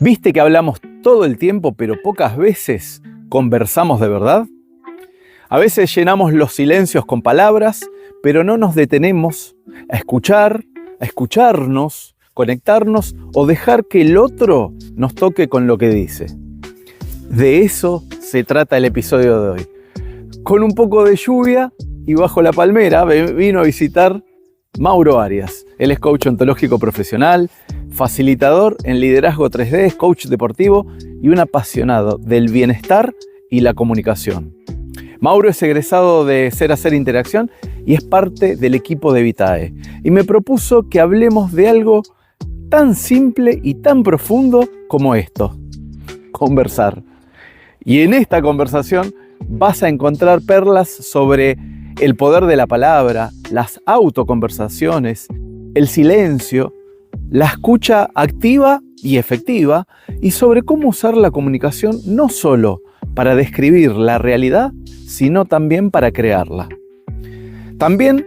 ¿Viste que hablamos todo el tiempo, pero pocas veces conversamos de verdad? A veces llenamos los silencios con palabras, pero no nos detenemos a escuchar, a escucharnos, conectarnos o dejar que el otro nos toque con lo que dice. De eso se trata el episodio de hoy. Con un poco de lluvia y bajo la palmera vino a visitar Mauro Arias. Él es coach ontológico profesional, facilitador en liderazgo 3D, es coach deportivo y un apasionado del bienestar y la comunicación. Mauro es egresado de Ser Hacer Interacción y es parte del equipo de Vitae. Y me propuso que hablemos de algo tan simple y tan profundo como esto: conversar. Y en esta conversación vas a encontrar perlas sobre el poder de la palabra, las autoconversaciones, el silencio, la escucha activa y efectiva, y sobre cómo usar la comunicación no solo para describir la realidad, sino también para crearla. También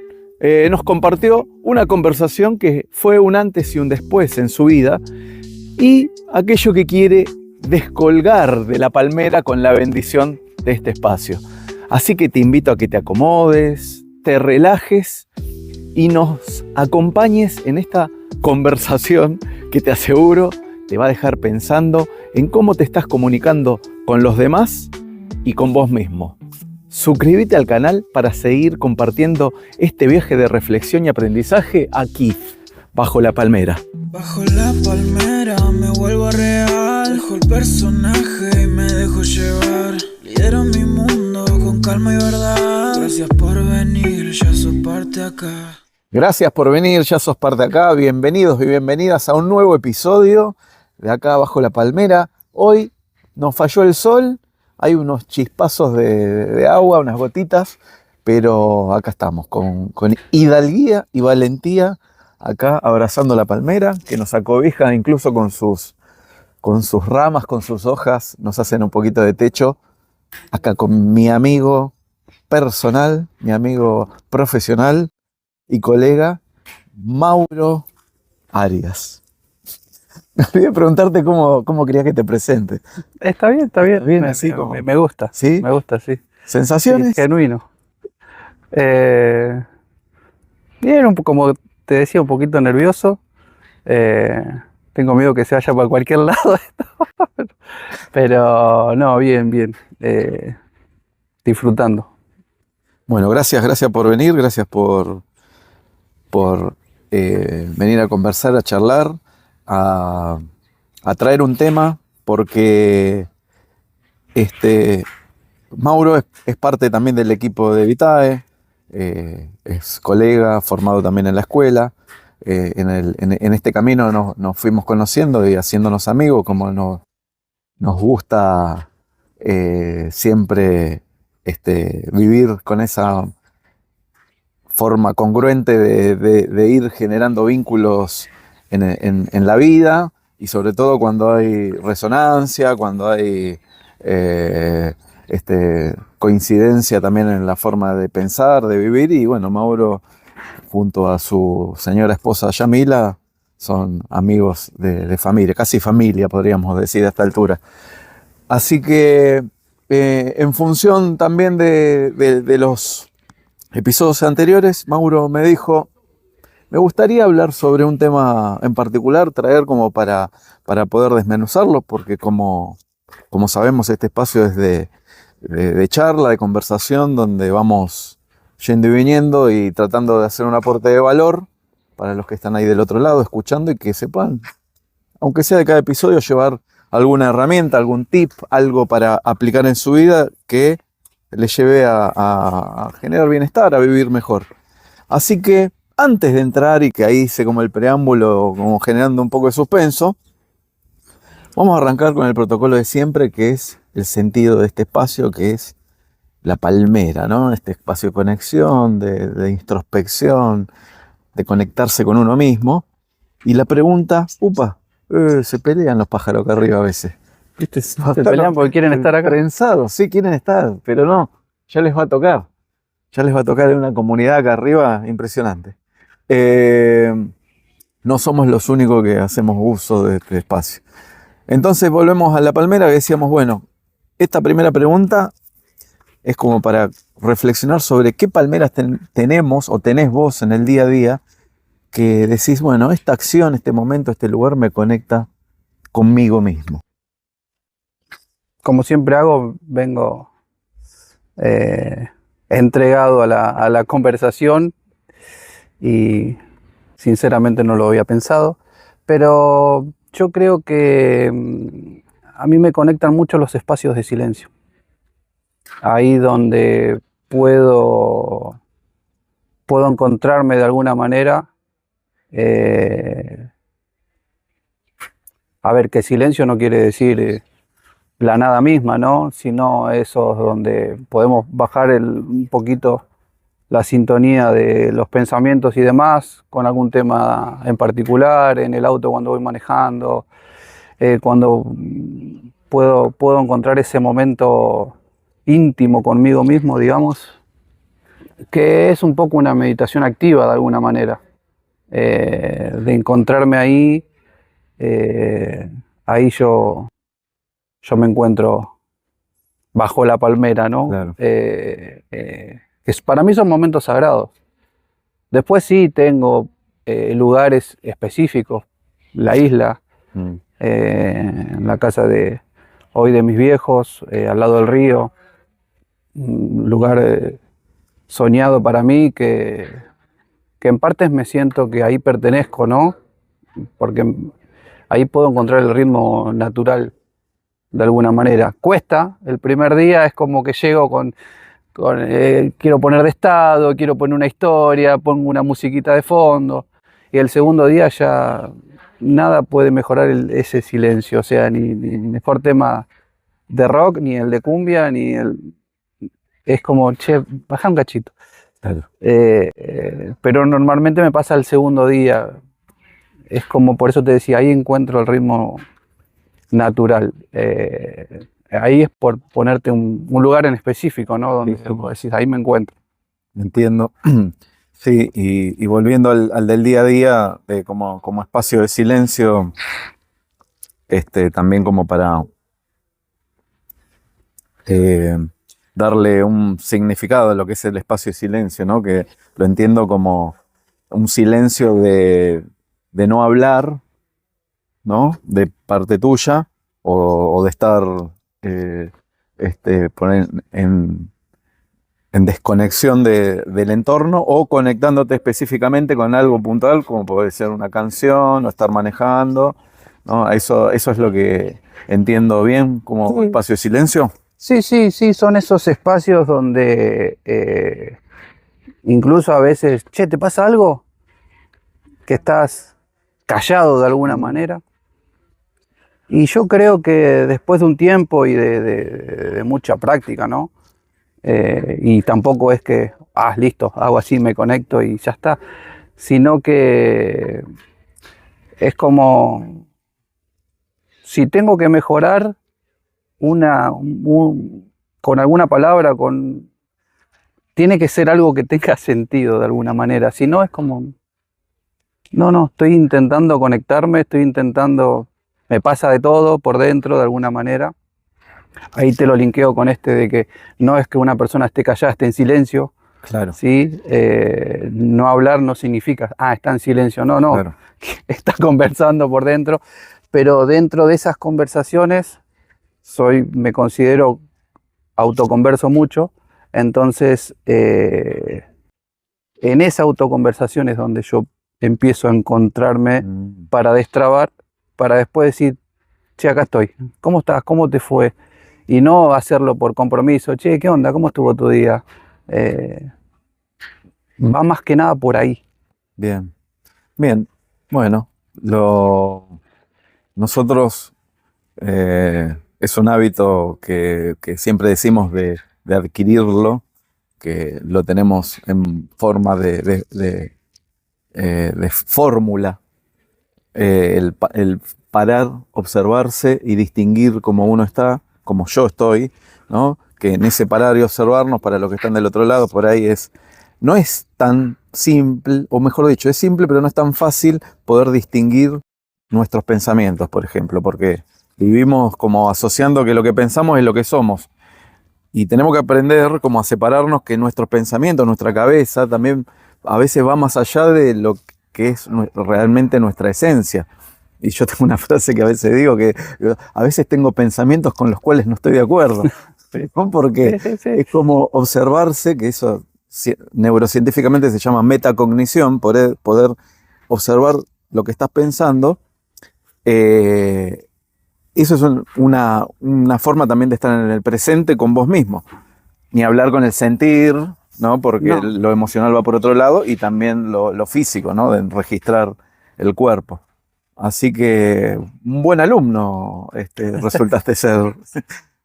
nos compartió una conversación que fue un antes y un después en su vida, y aquello que quiere descolgar de la palmera con la bendición de este espacio. Así que te invito a que te acomodes, te relajes y nos acompañes en esta conversación que te aseguro te va a dejar pensando en cómo te estás comunicando con los demás y con vos mismo. Suscríbete al canal para seguir compartiendo este viaje de reflexión y aprendizaje aquí, bajo la palmera. Bajo la palmera me vuelvo real, dejo el personaje y me dejo llevar. Lidero mi mundo con calma y verdad. Gracias por venir, ya sos parte acá. Gracias por venir, ya sos parte acá. Bienvenidos y bienvenidas a un nuevo episodio de acá bajo la palmera. Hoy nos falló el sol, hay unos chispazos de agua, unas gotitas, pero acá estamos con hidalguía y valentía, acá abrazando la palmera, que nos acobija incluso con sus ramas, con sus hojas, nos hacen un poquito de techo. Acá con mi amigo personal, mi amigo profesional y colega, Mauro Arias. Me olvidé preguntarte cómo querías que te presente. Está bien. Bien, así como... Me gusta. ¿Sí? Me gusta, sí. ¿Sensaciones? Sí, genuino. Bien, como te decía, un poquito nervioso. Tengo miedo que se vaya para cualquier lado esto. Pero no, bien. Disfrutando. Bueno, gracias por venir, gracias por venir a conversar, a charlar, a traer un tema, porque Mauro es parte también del equipo de Vitae, es colega, formado también en la escuela. En este camino nos fuimos conociendo y haciéndonos amigos, como nos gusta siempre vivir con esa forma congruente de ir generando vínculos en la vida, y sobre todo cuando hay resonancia, cuando hay coincidencia también en la forma de pensar, de vivir. Y bueno, Mauro junto a su señora esposa Yamila son amigos de familia, casi familia podríamos decir a esta altura. Así que en función también de los episodios anteriores, Mauro me dijo: me gustaría hablar sobre un tema en particular, traer como para poder desmenuzarlo, porque como sabemos, este espacio es de charla, de conversación, donde vamos yendo y viniendo y tratando de hacer un aporte de valor para los que están ahí del otro lado escuchando, y que sepan, aunque sea de cada episodio, llevar alguna herramienta, algún tip, algo para aplicar en su vida que les lleve a generar bienestar, a vivir mejor. Así que antes de entrar, y que ahí hice como el preámbulo, como generando un poco de suspenso, vamos a arrancar con el protocolo de siempre, que es el sentido de este espacio, que es la palmera, ¿no? Este espacio de conexión, de introspección, de conectarse con uno mismo. Y la pregunta: se pelean los pájaros acá arriba a veces. ¿Viste? Se pelean porque quieren estar acá. Prensados, sí, quieren estar, pero no, ya les va a tocar. Ya les va a tocar en una comunidad acá arriba impresionante. No somos los únicos que hacemos uso de este espacio. Entonces volvemos a la palmera, que decíamos, bueno, esta primera pregunta es como para reflexionar sobre qué palmeras tenemos o tenés vos en el día a día, que decís, bueno, esta acción, este momento, este lugar me conecta conmigo mismo. Como siempre hago, vengo entregado a la conversación y sinceramente no lo había pensado, pero yo creo que a mí me conectan mucho los espacios de silencio. Ahí donde puedo encontrarme de alguna manera. A ver, que silencio no quiere decir la nada misma, ¿no? Sino esos donde podemos bajar un poquito la sintonía de los pensamientos y demás con algún tema en particular, en el auto cuando voy manejando, cuando puedo encontrar ese momento íntimo conmigo mismo, digamos, que es un poco una meditación activa de alguna manera, de encontrarme ahí, ahí yo me encuentro bajo la palmera, ¿no? Claro. Para mí son momentos sagrados. Después sí tengo lugares específicos, la isla, en la casa de mis viejos, al lado del río, un lugar soñado para mí que en partes me siento que ahí pertenezco, ¿no? Porque ahí puedo encontrar el ritmo natural de alguna manera. Cuesta, el primer día es como que llego quiero poner de estado, quiero poner una historia, pongo una musiquita de fondo, y el segundo día ya nada puede mejorar ese silencio, o sea, ni mejor tema de rock, ni el de cumbia, es como, che, baja un cachito. Claro. Pero normalmente me pasa el segundo día, es como, por eso te decía, ahí encuentro el ritmo natural. Ahí es por ponerte un lugar en específico, ¿no? Donde Sí. decís, ahí me encuentro. Entiendo. Sí, y volviendo al del día a día, como espacio de silencio, también como para darle un significado a lo que es el espacio de silencio, ¿no? Que lo entiendo como un silencio de no hablar, ¿no? De parte tuya, o de estar poner en desconexión del entorno, o conectándote específicamente con algo puntual, como puede ser una canción o estar manejando, ¿no? Eso es lo que entiendo bien como Sí. espacio de silencio. Sí, son esos espacios donde incluso a veces, che, ¿te pasa algo? Que estás callado de alguna manera. Y yo creo que después de un tiempo y de mucha práctica, ¿no? Y tampoco es que, listo, hago así, me conecto y ya está, sino que es como, si tengo que mejorar con alguna palabra, tiene que ser algo que tenga sentido de alguna manera, si no es como, no, estoy intentando conectarme, me pasa de todo por dentro de alguna manera. Ahí te lo linkeo con de que no es que una persona esté callada, esté en silencio. Claro. ¿Sí? No hablar no significa, está en silencio. No, Claro. está conversando por dentro. Pero dentro de esas conversaciones, me considero autoconverso mucho. Entonces, en esa autoconversación es donde yo empiezo a encontrarme para destrabar, para después decir, che, acá estoy. ¿Cómo estás? ¿Cómo te fue? Y no hacerlo por compromiso. Che, ¿qué onda? ¿Cómo estuvo tu día? Va más que nada por ahí. Bien. Bueno, nosotros es un hábito que siempre decimos de adquirirlo, que lo tenemos en forma de fórmula, el parar, observarse y distinguir cómo uno está, como yo estoy, ¿no? Que en ese parar y observarnos, para los que están del otro lado, por ahí no es tan simple, o mejor dicho, es simple, pero no es tan fácil poder distinguir nuestros pensamientos, por ejemplo, porque Vivimos como asociando que lo que pensamos es lo que somos. Y tenemos que aprender como a separarnos, que nuestros pensamientos, nuestra cabeza, también a veces va más allá de lo que es realmente nuestra esencia. Y yo tengo una frase que a veces digo que a veces tengo pensamientos con los cuales no estoy de acuerdo. ¿No? Porque es como observarse, que eso neurocientíficamente se llama metacognición, poder observar lo que estás pensando. Eso es una forma también de estar en el presente con vos mismo. Ni hablar con el sentir, ¿no? Porque No. lo emocional va por otro lado, y también lo físico, ¿no? De registrar el cuerpo. Así que un buen alumno resultaste ser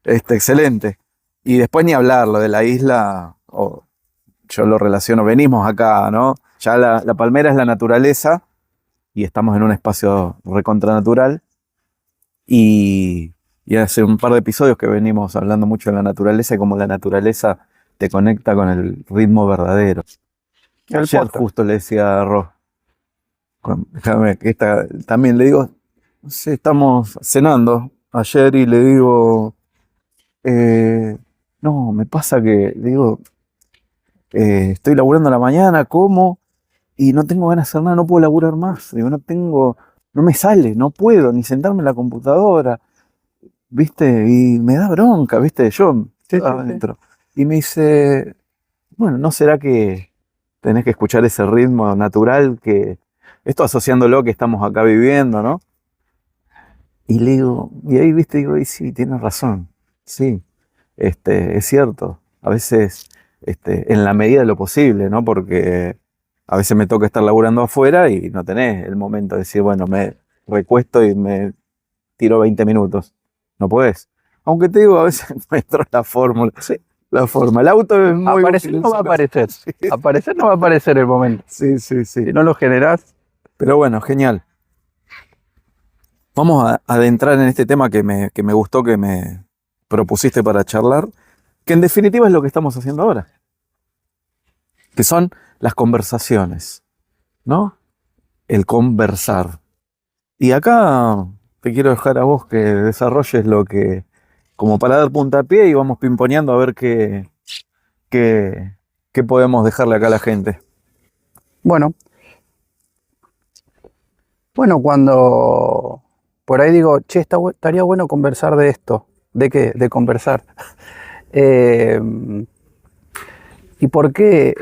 excelente. Y después ni hablar, lo de la isla, yo lo relaciono, venimos acá, ¿no? Ya la palmera es la naturaleza y estamos en un espacio recontranatural. Y hace un par de episodios que venimos hablando mucho de la naturaleza y cómo la naturaleza te conecta con el ritmo verdadero. Ayer justo le decía a Ros, déjame que también le digo, no sé, estamos cenando ayer y le digo, no, me pasa que, le digo, estoy laburando a la mañana, como, y no tengo ganas de hacer nada, no puedo laburar más. Digo, no me sale, no puedo ni sentarme en la computadora, ¿viste? Y me da bronca, ¿viste? Yo adentro. Y me dice, bueno, ¿no será que tenés que escuchar ese ritmo natural que, esto asociándolo que estamos acá viviendo, ¿no? Y le digo, y ahí, ¿viste? Digo, y sí, tienes razón, sí, es cierto. A veces, en la medida de lo posible, ¿no? Porque a veces me toca estar laburando afuera y no tenés el momento de decir, bueno, me recuesto y me tiro 20 minutos. No podés. Aunque te digo, a veces encuentro la fórmula. Sí, la forma. El auto es muy Aparecer útil. no va a aparecer. Aparecer no va a aparecer el momento. Sí, sí, sí. Si no lo generás. Pero bueno, genial. Vamos a adentrar en este tema que me gustó, que me propusiste para charlar, que en definitiva es lo que estamos haciendo ahora, que son las conversaciones, ¿no? El conversar. Y acá te quiero dejar a vos que desarrolles lo que, como para dar puntapié, y vamos pimponeando a ver qué podemos dejarle acá a la gente. Bueno, cuando por ahí digo, che, estaría bueno conversar de esto. ¿De qué? De conversar. ¿Y por qué?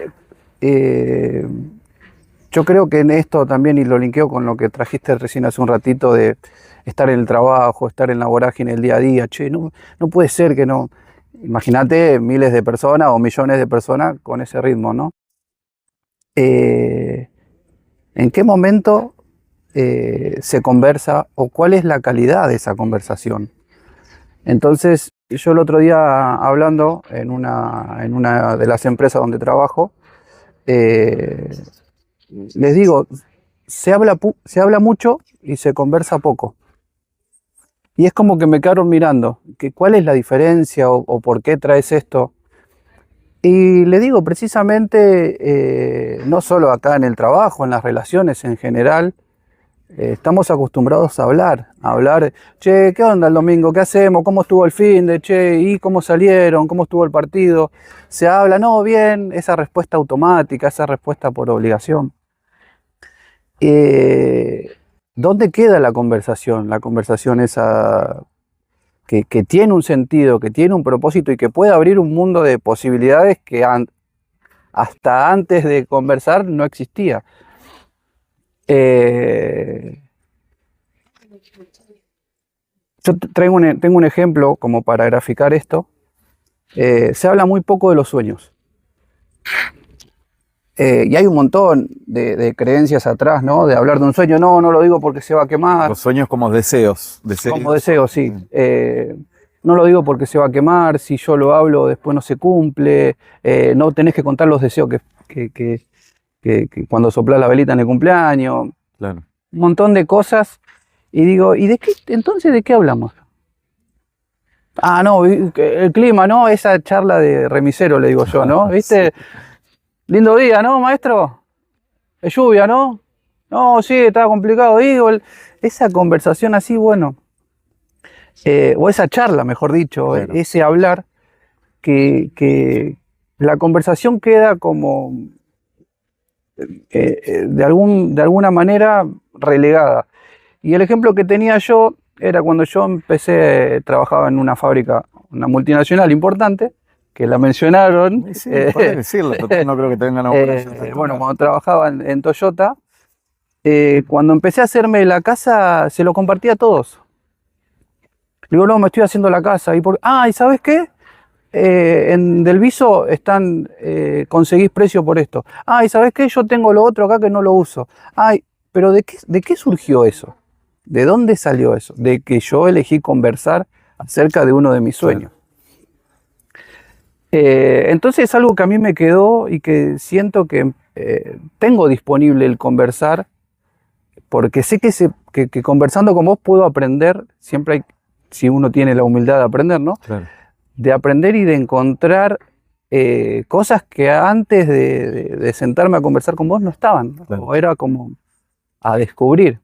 Yo creo que en esto también, y lo linkeo con lo que trajiste recién hace un ratito, de estar en el trabajo, estar en la vorágine el día a día. Che, no puede ser que no. Imagínate miles de personas o millones de personas con ese ritmo, ¿no? ¿En qué momento se conversa o cuál es la calidad de esa conversación? Entonces, yo el otro día hablando en una de las empresas donde trabajo, les digo, se habla mucho y se conversa poco. Y es como que me quedaron mirando, que ¿cuál es la diferencia o por qué traes esto? Y le digo, precisamente, no solo acá en el trabajo, en las relaciones en general, estamos acostumbrados a hablar, che, ¿qué onda el domingo? ¿Qué hacemos? ¿Cómo estuvo el finde? Che, ¿y cómo salieron? ¿Cómo estuvo el partido? Se habla, no, bien, esa respuesta automática, esa respuesta por obligación. ¿Dónde queda la conversación? La conversación esa que tiene un sentido, que tiene un propósito y que puede abrir un mundo de posibilidades que hasta antes de conversar no existía. Yo tengo un ejemplo como para graficar esto. Se habla muy poco de los sueños. Y hay un montón de creencias atrás, ¿no? De hablar de un sueño, no lo digo porque se va a quemar. Los sueños como deseos. Como deseos, sí. No lo digo porque se va a quemar, si yo lo hablo después no se cumple, no tenés que contar los deseos que cuando soplás la velita en el cumpleaños. Claro. Un montón de cosas. Y digo, ¿y entonces de qué hablamos? Ah, no, el clima, ¿no? Esa charla de remisero, le digo yo, ¿no? ¿Viste? Sí. Lindo día, ¿no, maestro? Es lluvia, ¿no? No, sí, estaba complicado. Digo, esa conversación así, bueno. o esa charla, mejor dicho, Claro. ese hablar, que la conversación queda como de alguna manera relegada. Y el ejemplo que tenía yo era cuando yo empecé, trabajaba en una fábrica, una multinacional importante, que la mencionaron. Y sí, podés decirlo, total, no creo que tengan alguna. Bueno, cuando trabajaba en Toyota, cuando empecé a hacerme la casa, se lo compartía a todos. Digo, no, me estoy haciendo la casa. ¿Y sabes qué? En Del Viso conseguís precio por esto. ¿Y sabes qué? Yo tengo lo otro acá que no lo uso. Pero ¿de qué surgió eso? ¿De dónde salió eso? De que yo elegí conversar acerca de uno de mis sueños. Entonces es algo que a mí me quedó y que siento que tengo disponible el conversar, porque sé que conversando con vos puedo aprender, siempre hay, si uno tiene la humildad de aprender, ¿no? Claro. De aprender y de encontrar cosas que antes de sentarme a conversar con vos no estaban, ¿no? Claro. O era como a descubrir.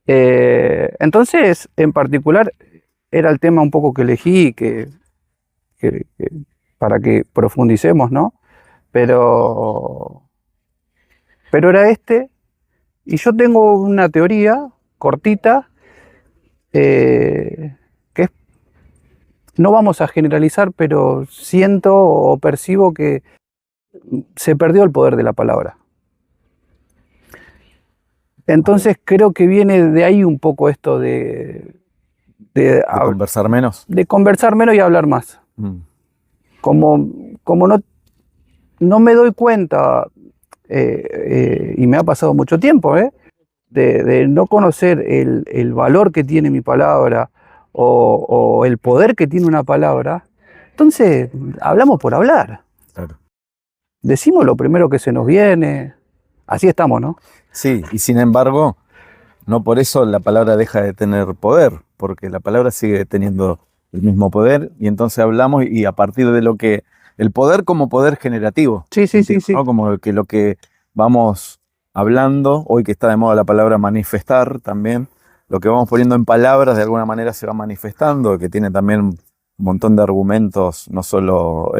Entonces, en particular, era el tema un poco que elegí para que profundicemos, ¿no? Pero era este, y yo tengo una teoría cortita, que es, no vamos a generalizar, pero siento o percibo que se perdió el poder de la palabra. Entonces creo que viene de ahí un poco esto de Conversar menos. de conversar menos y hablar más. Como no me doy cuenta, y me ha pasado mucho tiempo, de no conocer el valor que tiene mi palabra o el poder que tiene una palabra, entonces hablamos por hablar. Claro. Decimos lo primero que se nos viene. Así estamos, ¿no? Sí, y sin embargo, no por eso la palabra deja de tener poder, porque la palabra sigue teniendo el mismo poder, y entonces hablamos y a partir de el poder como poder generativo. Sí. ¿No? Como que lo que vamos hablando, hoy que está de moda la palabra manifestar también, lo que vamos poniendo en palabras de alguna manera se va manifestando, que tiene también un montón de argumentos, no solo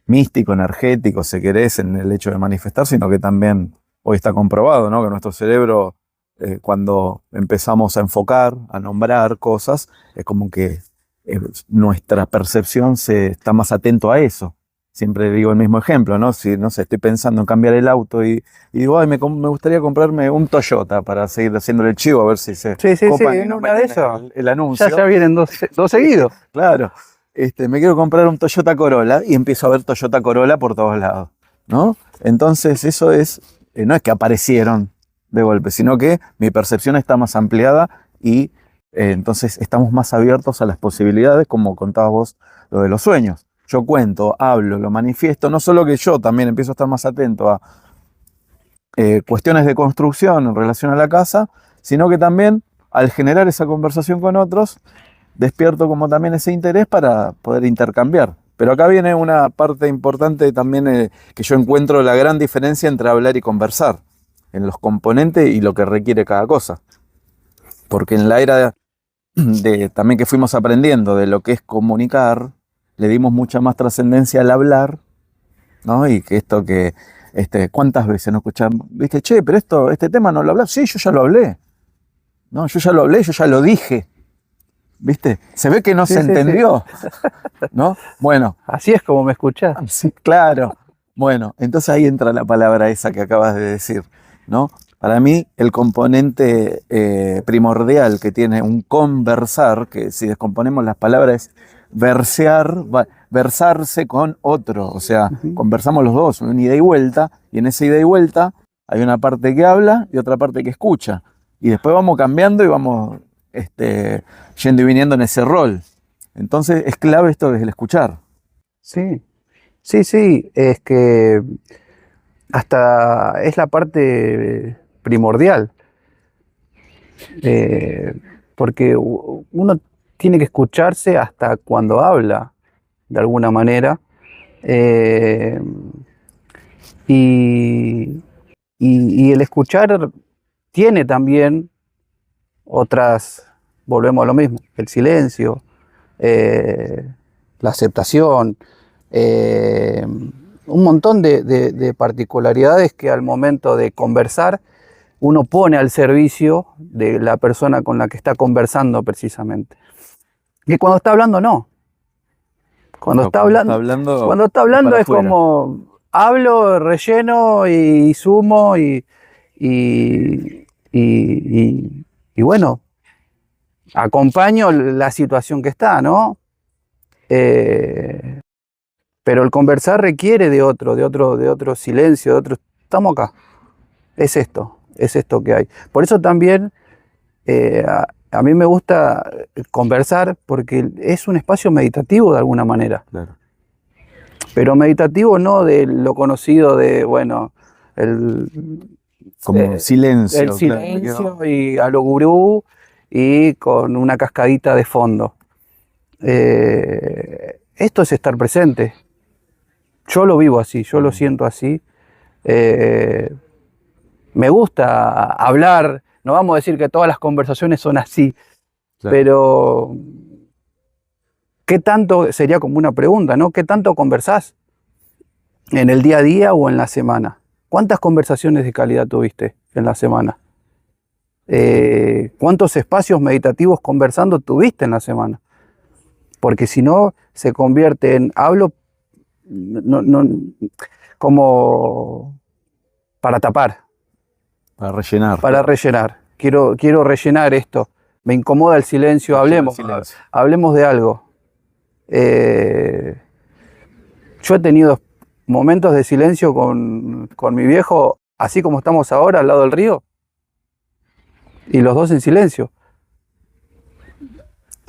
místico, energético, si querés, en el hecho de manifestar, sino que también hoy está comprobado, ¿no? Que nuestro cerebro, cuando empezamos a enfocar, a nombrar cosas, es como que nuestra percepción está más atento a eso. Siempre digo el mismo ejemplo, ¿no? Si, no sé, estoy pensando en cambiar el auto y digo, ay, me gustaría comprarme un Toyota para seguir haciéndole el chivo, a ver si se copan y en no una de meten esas. el anuncio. Ya vienen dos seguidos. Claro. Me quiero comprar un Toyota Corolla y empiezo a ver Toyota Corolla por todos lados, ¿no? Entonces eso no es que aparecieron de golpe, sino que mi percepción está más ampliada y entonces estamos más abiertos a las posibilidades, como contabas vos, lo de los sueños. Yo cuento, hablo, lo manifiesto, no solo que yo también empiezo a estar más atento a cuestiones de construcción en relación a la casa, sino que también al generar esa conversación con otros, despierto como también ese interés para poder intercambiar. Pero acá viene una parte importante también, que yo encuentro la gran diferencia entre hablar y conversar, en los componentes y lo que requiere cada cosa. Porque en la era también que fuimos aprendiendo de lo que es comunicar, le dimos mucha más trascendencia al hablar, ¿no? Y que esto que, ¿cuántas veces nos escuchamos? ¿Viste? Che, pero este tema no lo hablás. Sí, yo ya lo hablé. No, yo ya lo hablé, yo ya lo dije. ¿Viste? Se ve que no se entendió, ¿no? Bueno. Así es como me escuchás. Sí, claro. Bueno, entonces ahí entra la palabra esa que acabas de decir, ¿no? Para mí, el componente primordial que tiene un conversar, que si descomponemos las palabras, es versarse con otro. O sea, conversamos los dos, una ida y vuelta, y en esa ida y vuelta hay una parte que habla y otra parte que escucha. Y después vamos cambiando y vamos yendo y viniendo en ese rol. Entonces es clave esto desde el escuchar. Sí, es que hasta es la parte primordial, porque uno tiene que escucharse hasta cuando habla, de alguna manera, y el escuchar tiene también otras volvemos a lo mismo, el silencio, la aceptación, un montón de particularidades que al momento de conversar uno pone al servicio de la persona con la que está conversando precisamente. Y cuando está hablando, no. Cuando está hablando es afuera. como hablo, relleno y sumo y bueno, acompaño la situación que está, ¿no? Pero el conversar requiere de otro silencio, de otro. Estamos acá. Es esto que hay. Por eso también a mí me gusta conversar porque es un espacio meditativo de alguna manera. Claro. Pero meditativo no de lo conocido de, bueno, Como silencio. el silencio y a lo gurú y con una cascadita de fondo. Esto es estar presente. Yo lo vivo así, yo lo siento así. Me gusta hablar, no vamos a decir que todas las conversaciones son así, Claro. pero ¿qué tanto, sería como una pregunta, ¿no? ¿Qué tanto conversás en el día a día o en la semana? ¿Cuántas conversaciones de calidad tuviste en la semana? ¿Cuántos espacios meditativos conversando tuviste en la semana? Porque si no, se convierte en hablo como para tapar. Para rellenar. Para rellenar. Quiero rellenar esto. Me incomoda el silencio. Hablemos de algo. Yo he tenido momentos de silencio con mi viejo, así como estamos ahora, al lado del río. Y los dos en silencio.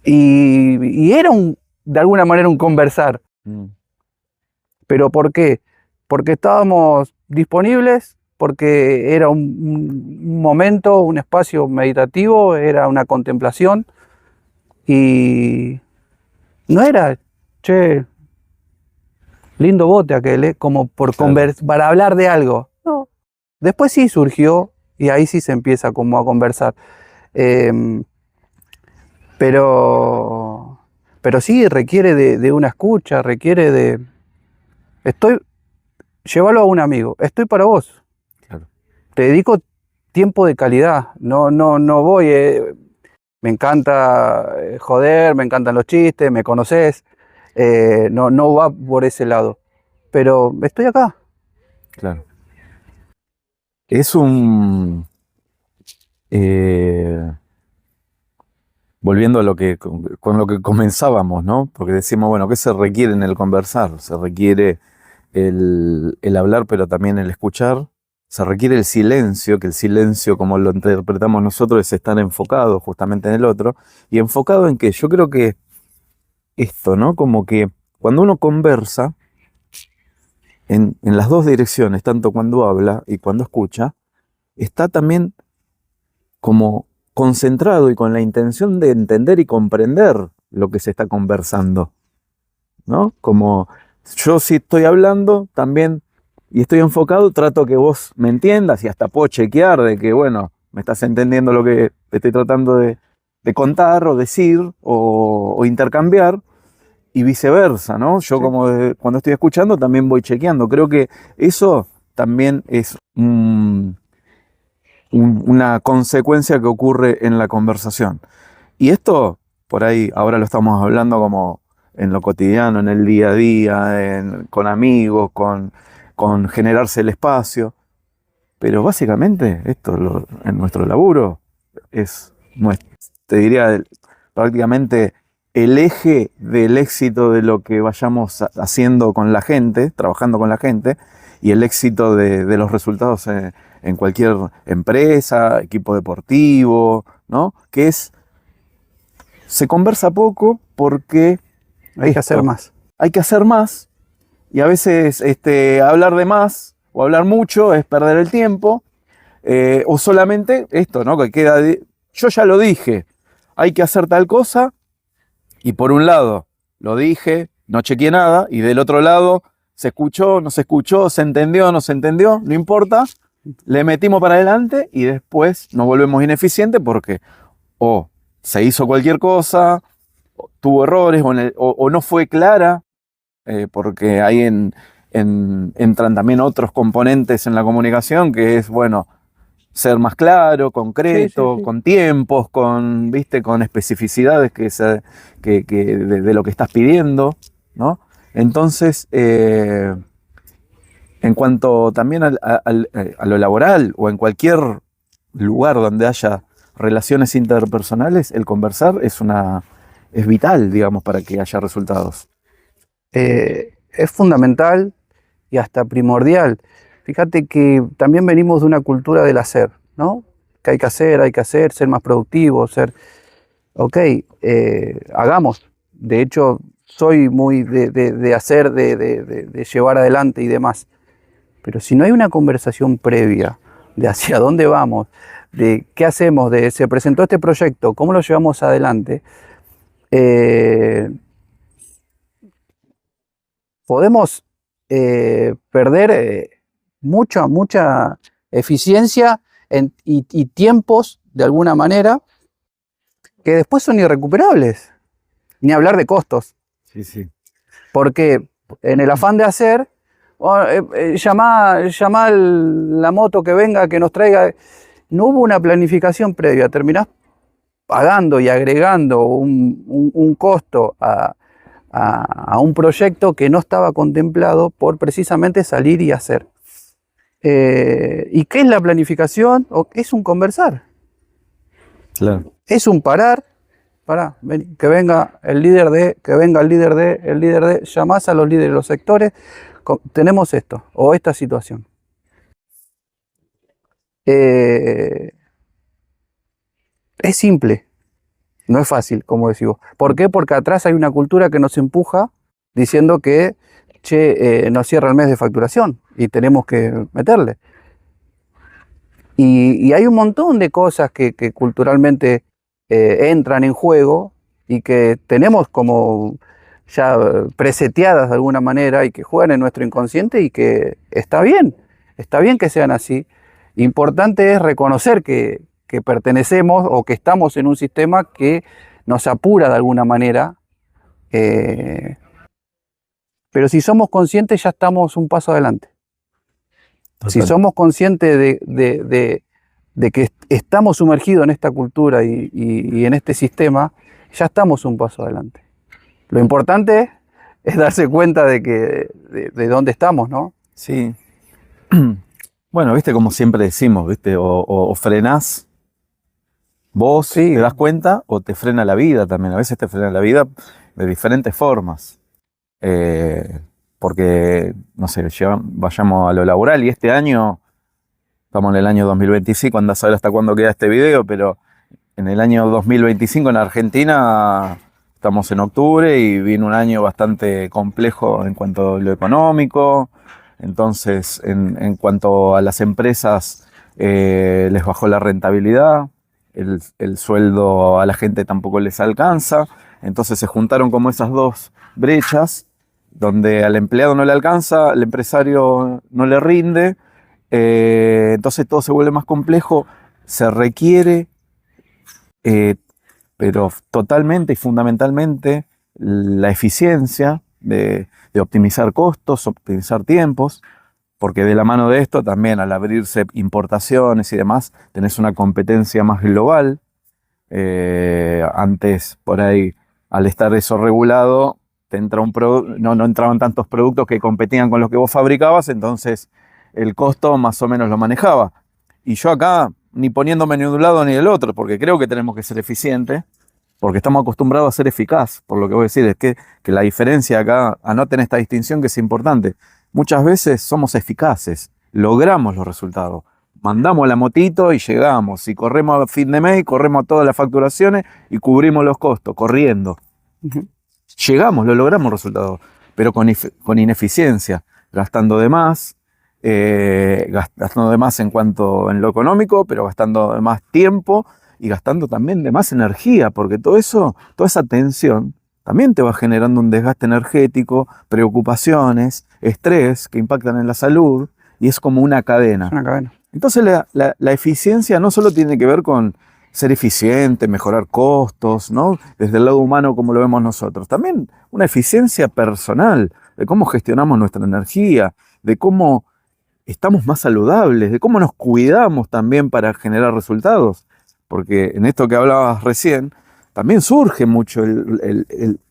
Y era de alguna manera un conversar. ¿Pero por qué? Porque estábamos disponibles, porque era un momento, un espacio meditativo, era una contemplación y no era, che, lindo bote aquel, como para hablar de algo. No. Después sí surgió y ahí sí se empieza como a conversar. Pero sí requiere de una escucha, requiere de... Llévalo a un amigo, estoy para vos. Claro. Te dedico tiempo de calidad, no voy, me encanta joder, me encantan los chistes, me conoces, no va por ese lado, pero estoy acá. Claro. Es volviendo a con lo que comenzábamos, ¿no? Porque decimos, bueno, ¿qué se requiere en el conversar? Se requiere el hablar, pero también el escuchar. Se requiere el silencio, que el silencio, como lo interpretamos nosotros, es estar enfocado justamente en el otro. ¿Y enfocado en qué? Yo creo que esto, ¿no? Como que cuando uno conversa, en las dos direcciones, tanto cuando habla y cuando escucha, está también como concentrado y con la intención de entender y comprender lo que se está conversando, ¿no? Como yo si estoy hablando también y estoy enfocado, trato que vos me entiendas y hasta puedo chequear de que, bueno, me estás entendiendo lo que te estoy tratando de contar o decir o intercambiar y viceversa, ¿no? Yo Sí. como cuando estoy escuchando también voy chequeando. Creo que eso también es una consecuencia que ocurre en la conversación. Y esto, por ahí, ahora lo estamos hablando como en lo cotidiano, en el día a día, con amigos, con generarse el espacio. Pero básicamente esto en nuestro laburo es, te diría, prácticamente el eje del éxito de lo que vayamos haciendo con la gente, trabajando con la gente, y el éxito de los resultados en cualquier empresa, equipo deportivo, ¿no? Que se conversa poco porque Hay que hacer más. Hay que hacer más y a veces hablar de más o hablar mucho es perder el tiempo o solamente esto, ¿no? Que queda yo ya lo dije, hay que hacer tal cosa y por un lado lo dije, no chequeé nada y del otro lado se escuchó, no se escuchó, se entendió, no se entendió, no importa, le metimos para adelante y después nos volvemos ineficientes porque o se hizo cualquier cosa, tuvo errores o no fue clara, porque ahí entran también otros componentes en la comunicación, que es, bueno, ser más claro, concreto, Sí. con tiempos, ¿viste? Con especificidades de lo que estás pidiendo, ¿no? Entonces, en cuanto también a lo laboral o en cualquier lugar donde haya relaciones interpersonales, el conversar es vital, digamos, para que haya resultados. Es fundamental y hasta primordial. Fíjate que también venimos de una cultura del hacer, ¿no? Que hay que hacer, ser más productivos, ok, hagamos. De hecho, soy muy de hacer, de llevar adelante y demás. Pero si no hay una conversación previa de hacia dónde vamos, de qué hacemos, de se presentó este proyecto, cómo lo llevamos adelante, podemos perder mucha eficiencia y tiempos de alguna manera que después son irrecuperables. Ni hablar de costos. Sí. Porque en el afán de hacer, llamá la moto que venga, que nos traiga. No hubo una planificación previa. Terminás pagando y agregando un costo a un proyecto que no estaba contemplado por precisamente salir y hacer. ¿Y qué es la planificación? Es un conversar. Claro. Es un parar. Que venga el líder de, llamás a los líderes de los sectores, tenemos esto, o esta situación. Es simple, no es fácil, como decimos. ¿Por qué? Porque atrás hay una cultura que nos empuja diciendo que, nos cierra el mes de facturación y tenemos que meterle. Y hay un montón de cosas que culturalmente entran en juego y que tenemos como ya preseteadas de alguna manera y que juegan en nuestro inconsciente y que está bien que sean así. Importante es reconocer que pertenecemos o que estamos en un sistema que nos apura de alguna manera, pero si somos conscientes ya estamos un paso adelante. Total. Si somos conscientes de que estamos sumergidos en esta cultura y en este sistema, ya estamos un paso adelante. Lo importante es darse cuenta de dónde estamos, ¿no? Sí. Bueno, viste, como siempre decimos, viste, o frenás vos, sí. Te das cuenta, o te frena la vida también. A veces te frena la vida de diferentes formas. Porque, no sé, vayamos a lo laboral y este año, estamos en el año 2025, andás a saber hasta cuándo queda este video, pero en el año 2025 en Argentina estamos en octubre y viene un año bastante complejo en cuanto a lo económico. Entonces, en cuanto a las empresas, les bajó la rentabilidad, el sueldo a la gente tampoco les alcanza. Entonces se juntaron como esas dos brechas, donde al empleado no le alcanza, al empresario no le rinde, entonces todo se vuelve más complejo, se requiere, pero totalmente y fundamentalmente, la eficiencia de optimizar costos, optimizar tiempos, porque de la mano de esto también al abrirse importaciones y demás, tenés una competencia más global. Antes, por ahí, al estar eso regulado, no entraban tantos productos que competían con los que vos fabricabas, entonces el costo más o menos lo manejaba. Y yo acá, ni poniéndome ni de un lado ni del otro, porque creo que tenemos que ser eficientes, porque estamos acostumbrados a ser eficaz, por lo que voy a decir, es que la diferencia acá, anoten esta distinción que es importante, muchas veces somos eficaces, logramos los resultados, mandamos la motito y llegamos, y corremos a fin de mes, corremos a todas las facturaciones y cubrimos los costos, corriendo. Uh-huh. Llegamos, lo logramos resultados, pero con ineficiencia, gastando de más en cuanto en lo económico, pero gastando de más tiempo y gastando también de más energía, porque todo eso, toda esa tensión también te va generando un desgaste energético, preocupaciones, estrés que impactan en la salud, y es como una cadena. Es una cadena. Entonces la eficiencia no solo tiene que ver con ser eficiente, mejorar costos, ¿no? Desde el lado humano como lo vemos nosotros. También una eficiencia personal, de cómo gestionamos nuestra energía, de cómo estamos más saludables, de cómo nos cuidamos también para generar resultados. Porque en esto que hablabas recién, también surge mucho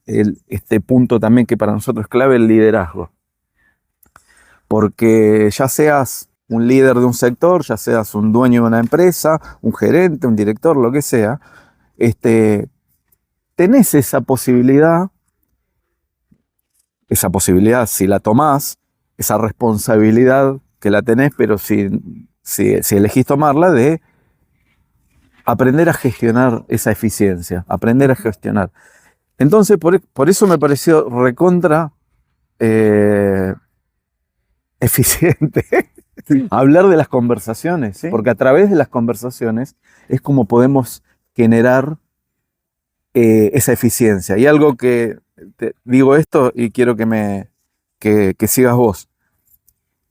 este punto también que para nosotros es clave, el liderazgo. Porque ya seas un líder de un sector, ya seas un dueño de una empresa, un gerente, un director, lo que sea, tenés esa posibilidad si la tomás, esa responsabilidad que la tenés, pero si elegís tomarla, de aprender a gestionar esa eficiencia, aprender a gestionar. Entonces, por eso me pareció recontra eficiente hablar de las conversaciones, ¿sí? Porque a través de las conversaciones es como podemos generar esa eficiencia. Y algo que te digo esto y quiero que sigas vos,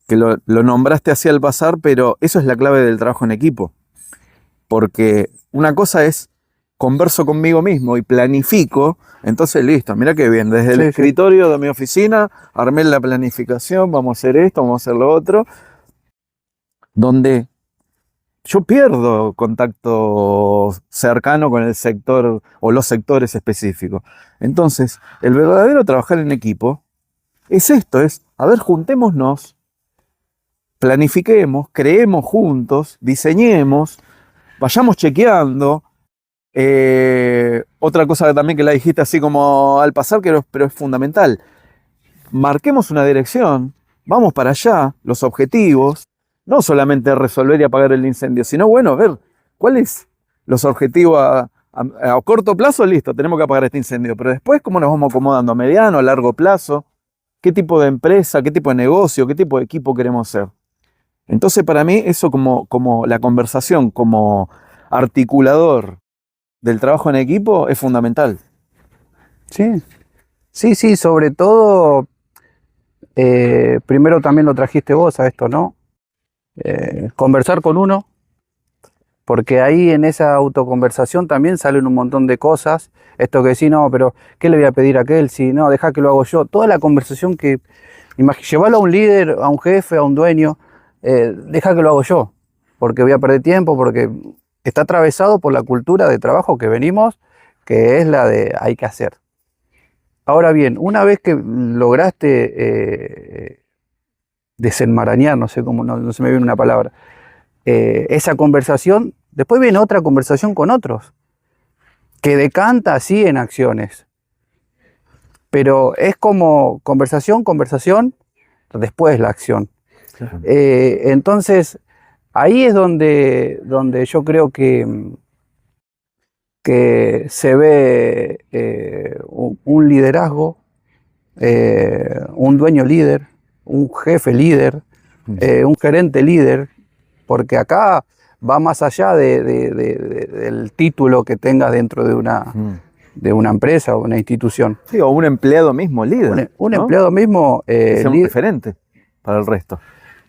que lo nombraste así al pasar, pero eso es la clave del trabajo en equipo. Porque una cosa es converso conmigo mismo y planifico, entonces listo, mira qué bien, desde el escritorio de mi oficina armé la planificación, vamos a hacer esto, vamos a hacer lo otro, donde yo pierdo contacto cercano con el sector o los sectores específicos. Entonces, el verdadero trabajar en equipo es esto, a ver, juntémonos, planifiquemos, creemos juntos, diseñemos, vayamos chequeando. Otra cosa también que la dijiste así como al pasar, pero es fundamental. Marquemos una dirección, vamos para allá, los objetivos, no solamente resolver y apagar el incendio, sino bueno, ver cuáles los objetivos a corto plazo, listo, tenemos que apagar este incendio, pero después cómo nos vamos acomodando a mediano, a largo plazo, qué tipo de empresa, qué tipo de negocio, qué tipo de equipo queremos ser. Entonces para mí eso como la conversación, como articulador del trabajo en equipo es fundamental. Sí, sobre todo, primero también lo trajiste vos a esto, ¿no? Conversar con uno, porque ahí en esa autoconversación también salen un montón de cosas. Esto que decís, no, pero ¿qué le voy a pedir a aquel? Si no, deja que lo hago yo. Toda la conversación que, llevarlo a un líder, a un jefe, a un dueño, deja que lo hago yo, porque voy a perder tiempo, porque está atravesado por la cultura de trabajo que venimos, que es la de hay que hacer. Ahora bien, una vez que lograste desenmarañar, no sé cómo, no se me viene una palabra, esa conversación, después viene otra conversación con otros, que decanta así en acciones. Pero es como conversación, después la acción. Claro. Entonces, ahí es donde yo creo que se ve un liderazgo, un dueño líder, un jefe líder, un gerente líder, porque acá va más allá del título que tengas dentro de una empresa o una institución. Sí, o un empleado mismo líder. Un ¿no? empleado mismo es un referente para el resto.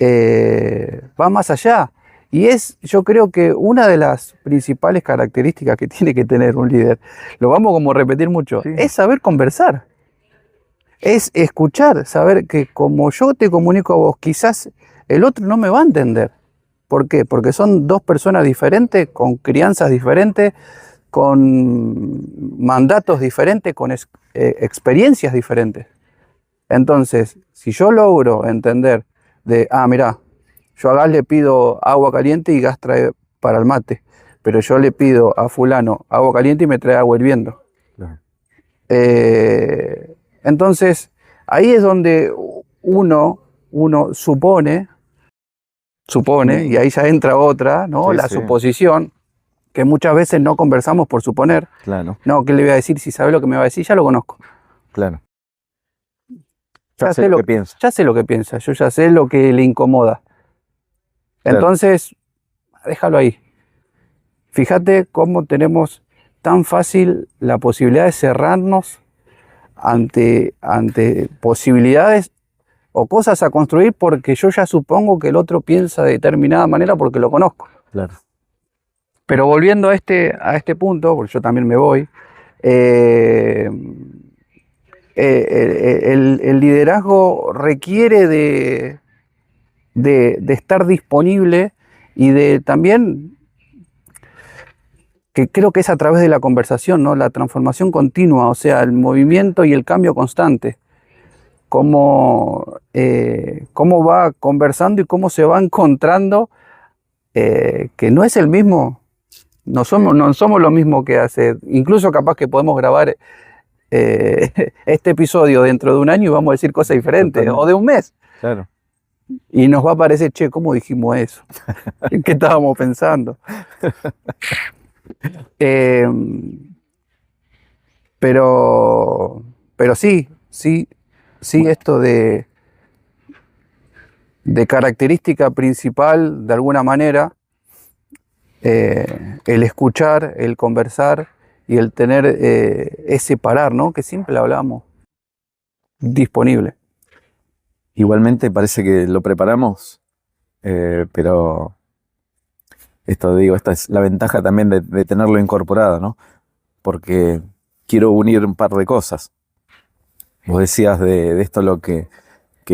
Va más allá. Y yo creo que una de las principales características que tiene que tener un líder, lo vamos como a repetir mucho, es saber conversar. Es escuchar, saber que como yo te comunico a vos, quizás el otro no me va a entender. ¿Por qué? Porque son dos personas diferentes, con crianzas diferentes, con mandatos diferentes, con experiencias diferentes. Entonces, si yo logro entender mirá, yo a Gas le pido agua caliente y Gas trae para el mate, pero yo le pido a fulano agua caliente y me trae agua hirviendo. Claro. Entonces, ahí es donde uno supone, y ahí ya entra otra, ¿no? La suposición, que muchas veces no conversamos por suponer. Claro. No, ¿qué le voy a decir? Si sabe lo que me va a decir, ya lo conozco. Claro. Ya sé lo que piensa. Ya sé lo que piensa, yo ya sé lo que le incomoda. Claro. Entonces, déjalo ahí. Fíjate cómo tenemos tan fácil la posibilidad de cerrarnos ante posibilidades o cosas a construir porque yo ya supongo que el otro piensa de determinada manera porque lo conozco. Claro. Pero volviendo a este punto, porque yo también me voy, el liderazgo requiere de estar disponible y de también, que creo que es a través de la conversación, ¿no? La transformación continua, o sea, el movimiento y el cambio constante. Cómo va conversando y cómo se va encontrando, que no es el mismo, no somos lo mismo que hace, incluso capaz que podemos grabar este episodio dentro de un año y vamos a decir cosas diferentes, o de un mes. Claro. Y nos va a parecer, che, ¿cómo dijimos eso? ¿En qué estábamos pensando? Pero sí, esto de característica principal, de alguna manera, el escuchar, el conversar y el tener ese parar, ¿no? Que siempre hablamos, disponible. Igualmente parece que lo preparamos, pero esta es la ventaja también de tenerlo incorporado, ¿no? Porque quiero unir un par de cosas. Vos decías de esto lo que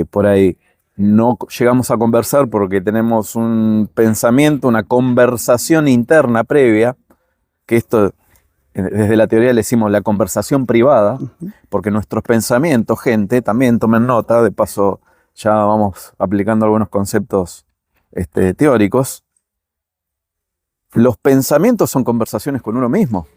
por ahí no llegamos a conversar porque tenemos un pensamiento, una conversación interna previa, que esto desde la teoría le decimos la conversación privada, porque nuestros pensamientos, gente, también tomen nota, de paso ya vamos aplicando algunos conceptos teóricos. Los pensamientos son conversaciones con uno mismo.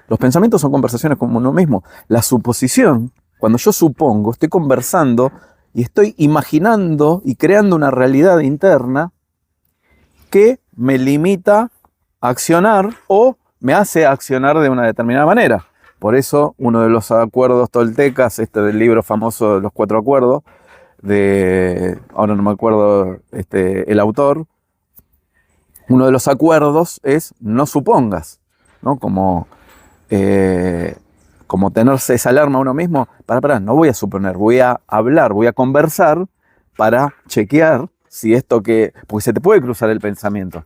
Los pensamientos son conversaciones con uno mismo. La suposición, cuando yo supongo, estoy conversando y estoy imaginando y creando una realidad interna que me limita a accionar o me hace accionar de una determinada manera. Por eso, uno de los acuerdos toltecas, del libro famoso de los 4 acuerdos, ahora no me acuerdo el autor, uno de los acuerdos es no supongas, ¿no? Como tenerse esa alarma a uno mismo, no voy a suponer, voy a hablar, voy a conversar para chequear si esto porque se te puede cruzar el pensamiento,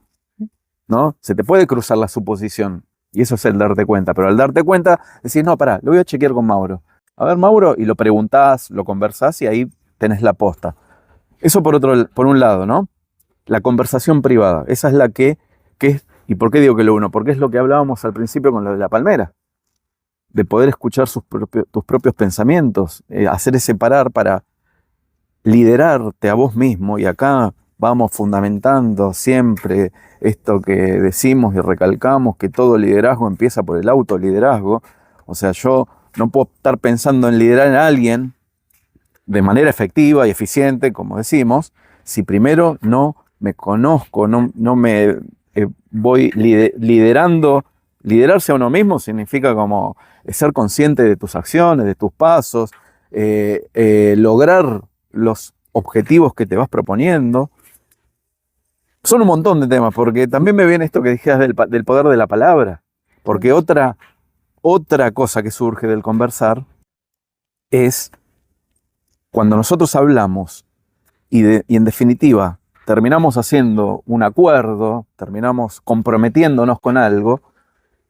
¿no? Se te puede cruzar la suposición, y eso es el darte cuenta, pero al darte cuenta decís, no, lo voy a chequear con Mauro. A ver, Mauro, y lo preguntás, lo conversás y ahí tenés la posta. Eso por un lado, ¿no? La conversación privada, esa es la que es, ¿y por qué digo que lo uno? Porque es lo que hablábamos al principio con lo de la palmera, de poder escuchar tus propios pensamientos, hacer ese parar para liderarte a vos mismo, y acá vamos fundamentando siempre esto que decimos y recalcamos, que todo liderazgo empieza por el autoliderazgo. O sea, yo no puedo estar pensando en liderar a alguien de manera efectiva y eficiente, como decimos, si primero no me conozco, no me voy liderando. Liderarse a uno mismo significa como ser consciente de tus acciones, de tus pasos, lograr los objetivos que te vas proponiendo. Son un montón de temas, porque también me viene esto que dijiste del poder de la palabra, porque otra cosa que surge del conversar es cuando nosotros hablamos y en definitiva terminamos haciendo un acuerdo, terminamos comprometiéndonos con algo,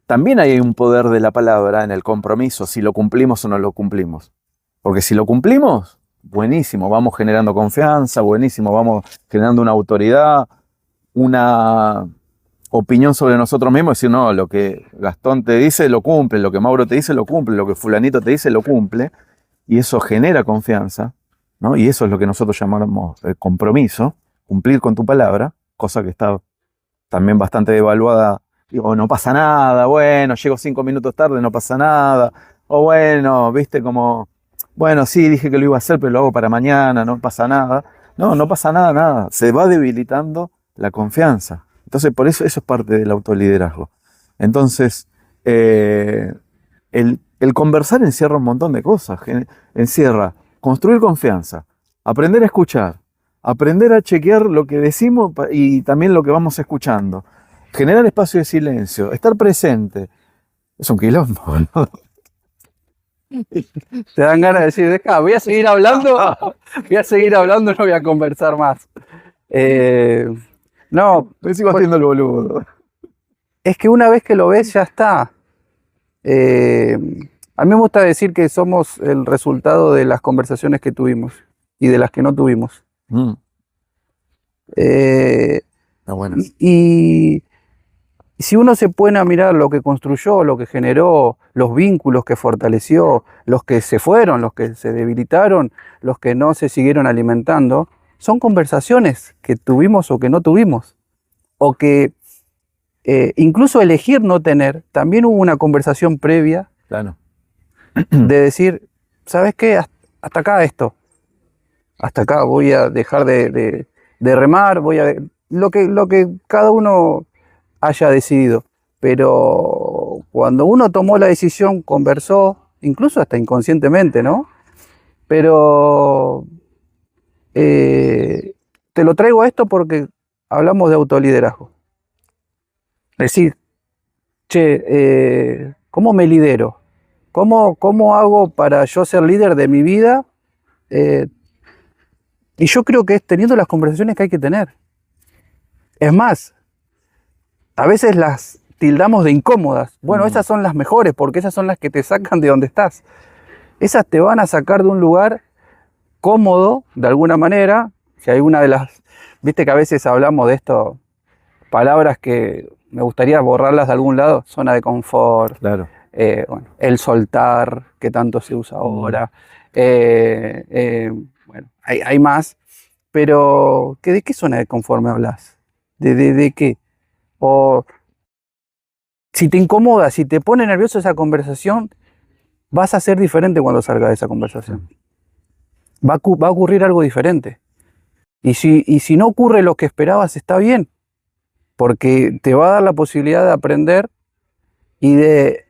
también hay un poder de la palabra en el compromiso, si lo cumplimos o no lo cumplimos. Porque si lo cumplimos, buenísimo, vamos generando confianza, buenísimo, vamos generando una autoridad, una opinión sobre nosotros mismos, decir, no, lo que Gastón te dice lo cumple, lo que Mauro te dice lo cumple, lo que fulanito te dice lo cumple, y eso genera confianza, ¿no? Y eso es lo que nosotros llamamos el compromiso, cumplir con tu palabra, cosa que está también bastante devaluada. Digo, no pasa nada, bueno, llego 5 minutos tarde, no pasa nada, o bueno, viste, como, bueno, sí, dije que lo iba a hacer, pero lo hago para mañana, no pasa nada. No pasa nada, se va debilitando la confianza. Entonces, por eso es parte del autoliderazgo. Entonces, el conversar encierra un montón de cosas. Encierra construir confianza, aprender a escuchar, aprender a chequear lo que decimos y también lo que vamos escuchando, generar espacio de silencio, estar presente. Es un quilombo, ¿no? Te dan ganas de decir, voy a seguir hablando, no voy a conversar más. No, me sigo haciendo el boludo. es que una vez que lo ves ya está. A mí me gusta decir que somos el resultado de las conversaciones que tuvimos y de las que no tuvimos. Está bueno. Y si uno se pone a mirar lo que construyó, lo que generó, los vínculos que fortaleció, los que se fueron, los que se debilitaron, los que no se siguieron alimentando, son conversaciones que tuvimos o que no tuvimos. O que incluso elegir no tener, también hubo una conversación previa Claro. de decir, ¿sabes qué? Hasta acá esto. Hasta acá voy a dejar de remar, lo que cada uno haya decidido. Pero cuando uno tomó la decisión, conversó, incluso hasta inconscientemente, ¿no? Pero te lo traigo a esto porque hablamos de autoliderazgo. Es decir, che, ¿cómo me lidero? ¿Cómo hago para yo ser líder de mi vida? Y yo creo que es teniendo las conversaciones que hay que tener. Es más, a veces las tildamos de incómodas. Bueno, esas son las mejores porque esas son las que te sacan de donde estás. Esas te van a sacar de un lugar cómodo, de alguna manera. Si hay una de las... Viste que a veces hablamos de esto, palabras que me gustaría borrarlas de algún lado. Zona de confort. Claro. Bueno, el soltar, que tanto se usa ahora. Bueno, hay más. Pero, ¿de qué zona de confort me hablas? ¿De qué? O si te incomoda, si te pone nervioso esa conversación, vas a ser diferente cuando salga de esa conversación. Va a ocurrir algo diferente. Y si no ocurre lo que esperabas, está bien. Porque te va a dar la posibilidad de aprender y de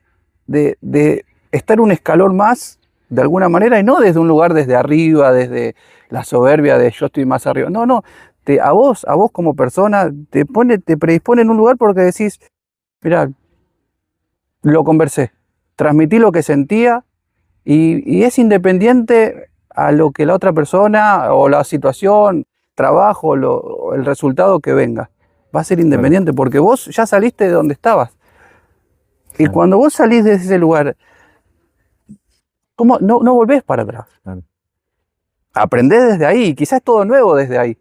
estar un escalón más, de alguna manera, y no desde un lugar desde arriba, desde la soberbia de yo estoy más arriba. No. A vos como persona, te predispone en un lugar porque decís, mirá, lo conversé, transmití lo que sentía y es independiente a lo que la otra persona o la situación, trabajo, el resultado que venga. Va a ser independiente porque vos ya saliste de donde estabas. Y cuando vos salís de ese lugar, ¿cómo? No volvés para atrás. Aprendés desde ahí, quizás es todo nuevo desde ahí.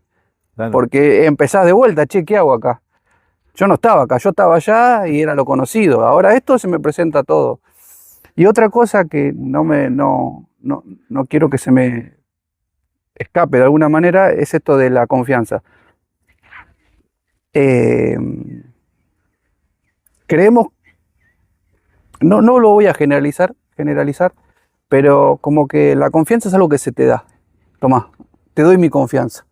Porque empezás de vuelta, che, ¿qué hago acá? Yo no estaba acá, yo estaba allá y era lo conocido. Ahora esto se me presenta todo. Y otra cosa que no quiero que se me escape de alguna manera es esto de la confianza. Creemos, no lo voy a generalizar, pero como que la confianza es algo que se te da. Tomá, te doy mi confianza.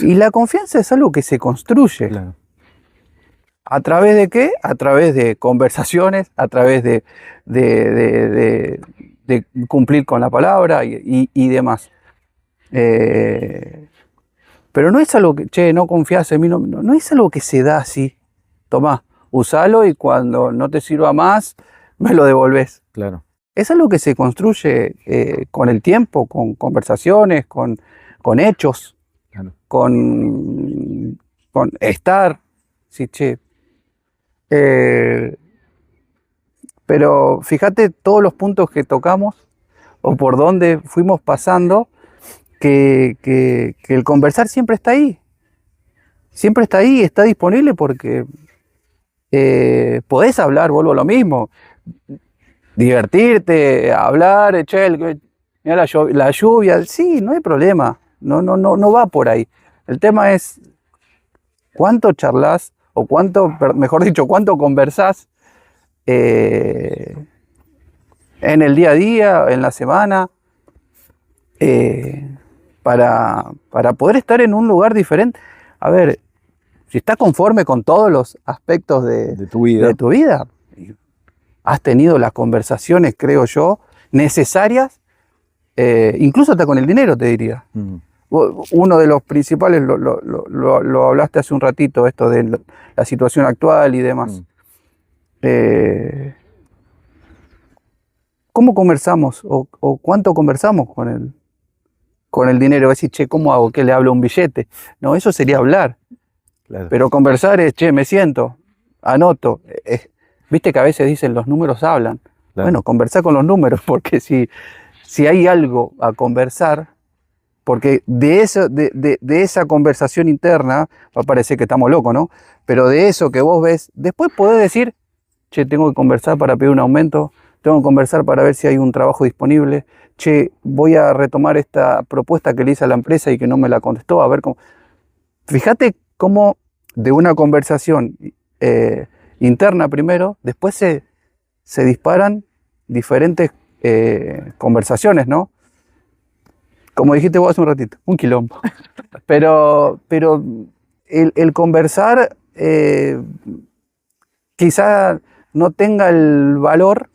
Y la confianza es algo que se construye. Claro. ¿A través de qué? A través de conversaciones, a través de cumplir con la palabra y demás. Pero no es algo que, che, no confías en mí, no es algo que se da así. Tomá, usalo y cuando no te sirva más, me lo devolvés. Claro. Es algo que se construye con el tiempo, con conversaciones, con hechos. Claro. Con estar, sí, che. Pero fíjate todos los puntos que tocamos o por donde fuimos pasando, que el conversar siempre está ahí. Siempre está ahí, está disponible porque podés hablar, vuelvo a lo mismo. Divertirte, hablar, che, mirá la lluvia, sí, no hay problema. No va por ahí. El tema es cuánto charlas o mejor dicho, cuánto conversás en el día a día, en la semana, para poder estar en un lugar diferente. A ver, si estás conforme con todos los aspectos de tu vida, has tenido las conversaciones, creo yo, necesarias, incluso hasta con el dinero, te diría. Uno de los principales, lo hablaste hace un ratito, esto de la situación actual y demás. ¿Cómo conversamos o cuánto conversamos con el dinero? Decir, che, ¿cómo hago? ¿Qué le hablo a un billete? No, eso sería hablar. Claro. Pero conversar es, che, me siento. anoto. Viste que a veces dicen los números hablan. Claro. Bueno, conversar con los números, porque si hay algo a conversar, porque de esa conversación interna, va a parecer que estamos locos, ¿no? Pero de eso que vos ves, después podés decir, che, tengo que conversar para pedir un aumento, tengo que conversar para ver si hay un trabajo disponible, che, voy a retomar esta propuesta que le hice a la empresa y que no me la contestó, a ver cómo. Fíjate cómo de una conversación interna primero, después se disparan diferentes conversaciones, ¿no? Como dijiste vos hace un ratito, un quilombo. Pero el conversar quizá no tenga el valor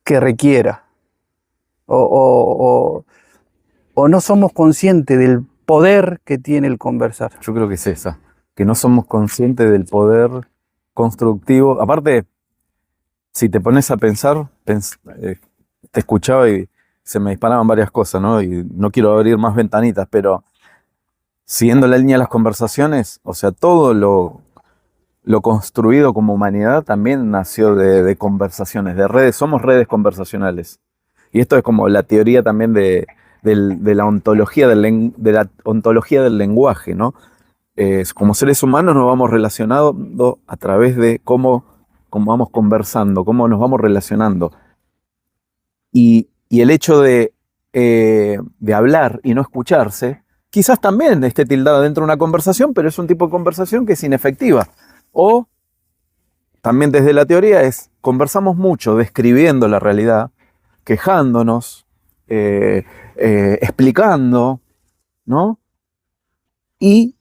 que requiera. O no somos conscientes del poder que tiene el conversar. Yo creo que es esa, que no somos conscientes del poder constructivo. Aparte, si te pones a pensar, te escuchaba y se me disparaban varias cosas, ¿no? Y no quiero abrir más ventanitas, pero siguiendo la línea de las conversaciones, o sea, todo lo construido como humanidad también nació de conversaciones, de redes. Somos redes conversacionales. Y esto es como la teoría también de la ontología del lenguaje, ¿no? Como seres humanos nos vamos relacionando a través de cómo vamos conversando, cómo nos vamos relacionando. Y el hecho de hablar y no escucharse, quizás también esté tildado dentro de una conversación, pero es un tipo de conversación que es inefectiva. O también desde la teoría conversamos mucho describiendo la realidad, quejándonos, explicando, ¿no? Y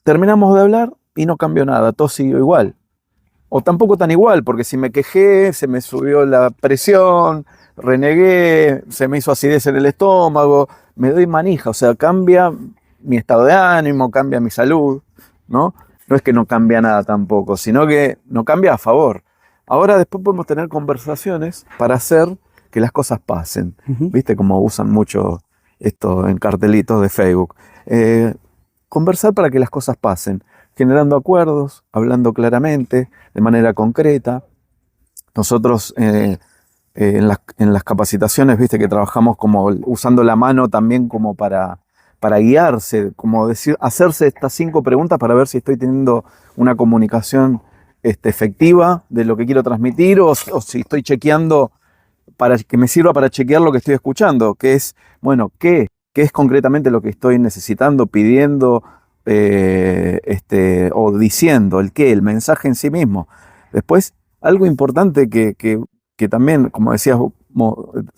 terminamos de hablar y no cambió nada, todo siguió igual. O tampoco tan igual, porque si me quejé, se me subió la presión, renegué, se me hizo acidez en el estómago, me doy manija, o sea, cambia mi estado de ánimo, cambia mi salud, ¿no? No es que no cambia nada tampoco, sino que no cambia a favor. Ahora después podemos tener conversaciones para hacer que las cosas pasen. ¿Viste cómo usan mucho esto en cartelitos de Facebook? Conversar para que las cosas pasen, generando acuerdos, hablando claramente, de manera concreta. Nosotros en las capacitaciones, viste que trabajamos como usando la mano también como para guiarse, como decir, hacerse estas 5 preguntas para ver si estoy teniendo una comunicación efectiva de lo que quiero transmitir o si estoy chequeando para que me sirva para chequear lo que estoy escuchando, que es, bueno, ¿qué es concretamente lo que estoy necesitando, pidiendo o diciendo? El mensaje en sí mismo. Después, algo importante que también, como decías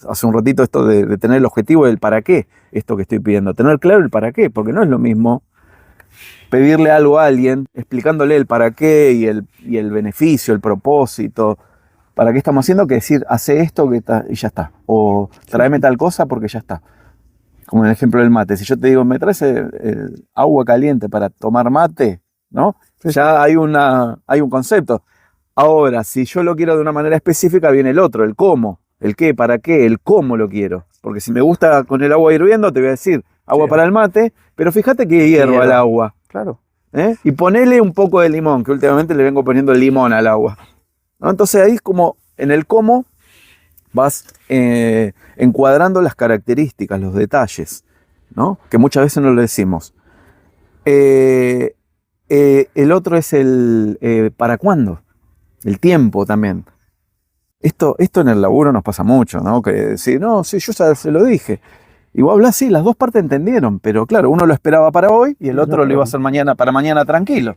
hace un ratito, esto de tener el objetivo del para qué, esto que estoy pidiendo, tener claro el para qué, porque no es lo mismo pedirle algo a alguien, explicándole el para qué y el beneficio, el propósito, para qué estamos haciendo, que decir, hace esto y ya está, o tráeme tal cosa porque ya está. Como en el ejemplo del mate, si yo te digo, me traes el agua caliente para tomar mate, ¿no? Ya hay un concepto. Ahora, si yo lo quiero de una manera específica, viene el otro, el cómo, el qué, para qué, el cómo lo quiero. Porque si me gusta con el agua hirviendo, te voy a decir agua para el mate, pero fíjate que hierva el agua. Claro. Y ponele un poco de limón, que últimamente le vengo poniendo limón al agua, ¿no? Entonces ahí es como en el cómo vas encuadrando las características, los detalles, ¿no? Que muchas veces no lo decimos. El otro es el para cuándo, el tiempo también. Esto en el laburo nos pasa mucho, ¿no? Que decir, no, sí, yo ya se lo dije. Y vos hablás, sí, las dos partes entendieron, pero claro, uno lo esperaba para hoy y el otro lo iba a hacer para mañana tranquilo.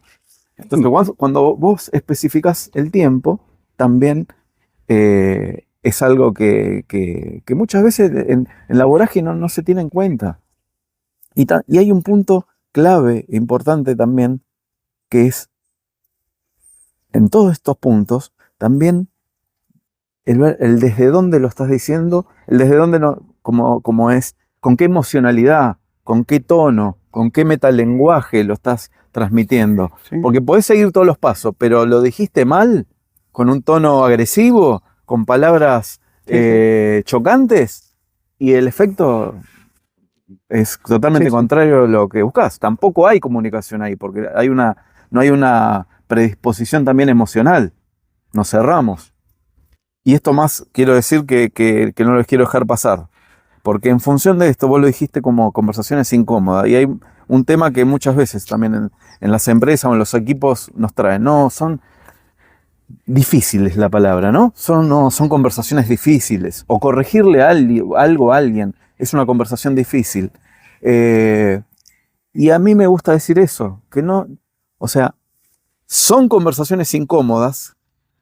Entonces, cuando vos especificás el tiempo, también es algo que muchas veces en la vorágine no se tiene en cuenta. Y hay un punto clave, importante también, que es, en todos estos puntos, también el desde dónde lo estás diciendo, el desde dónde no, como es, con qué emocionalidad, con qué tono, con qué metalenguaje lo estás transmitiendo. Sí. Porque podés seguir todos los pasos, pero lo dijiste mal, con un tono agresivo, con palabras chocantes, y el efecto es totalmente contrario a lo que buscas. Tampoco hay comunicación ahí, porque hay una no hay una predisposición también emocional. Nos cerramos. Y esto más quiero decir que no les quiero dejar pasar. Porque en función de esto, vos lo dijiste como conversaciones incómodas. Y hay un tema que muchas veces también en las empresas o en los equipos nos traen. No, son difíciles la palabra, ¿no? Son conversaciones difíciles. O corregirle algo a alguien es una conversación difícil. Y a mí me gusta decir eso, que no, o sea, son conversaciones incómodas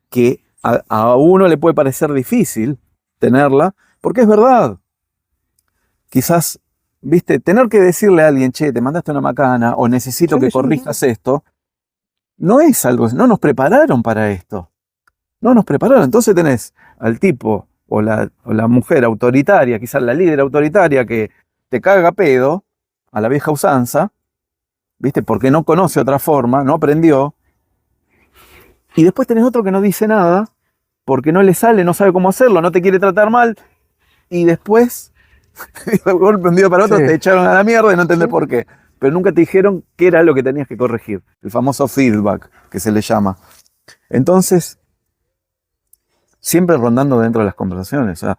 que a uno le puede parecer difícil tenerla, porque es verdad. Quizás, viste, tener que decirle a alguien, che, te mandaste una macana, o necesito que corrijas esto, no es algo, no nos prepararon para esto. No nos prepararon. Entonces tenés al tipo o la mujer autoritaria, quizás la líder autoritaria que te caga pedo, a la vieja usanza, ¿viste? Porque no conoce otra forma, no aprendió. Y después tenés otro que no dice nada, porque no le sale, no sabe cómo hacerlo, no te quiere tratar mal, y después, de golpe un día para otro, te echaron a la mierda y no entendés por qué. Pero nunca te dijeron qué era lo que tenías que corregir. El famoso feedback, que se le llama. Entonces, siempre rondando dentro de las conversaciones. O sea,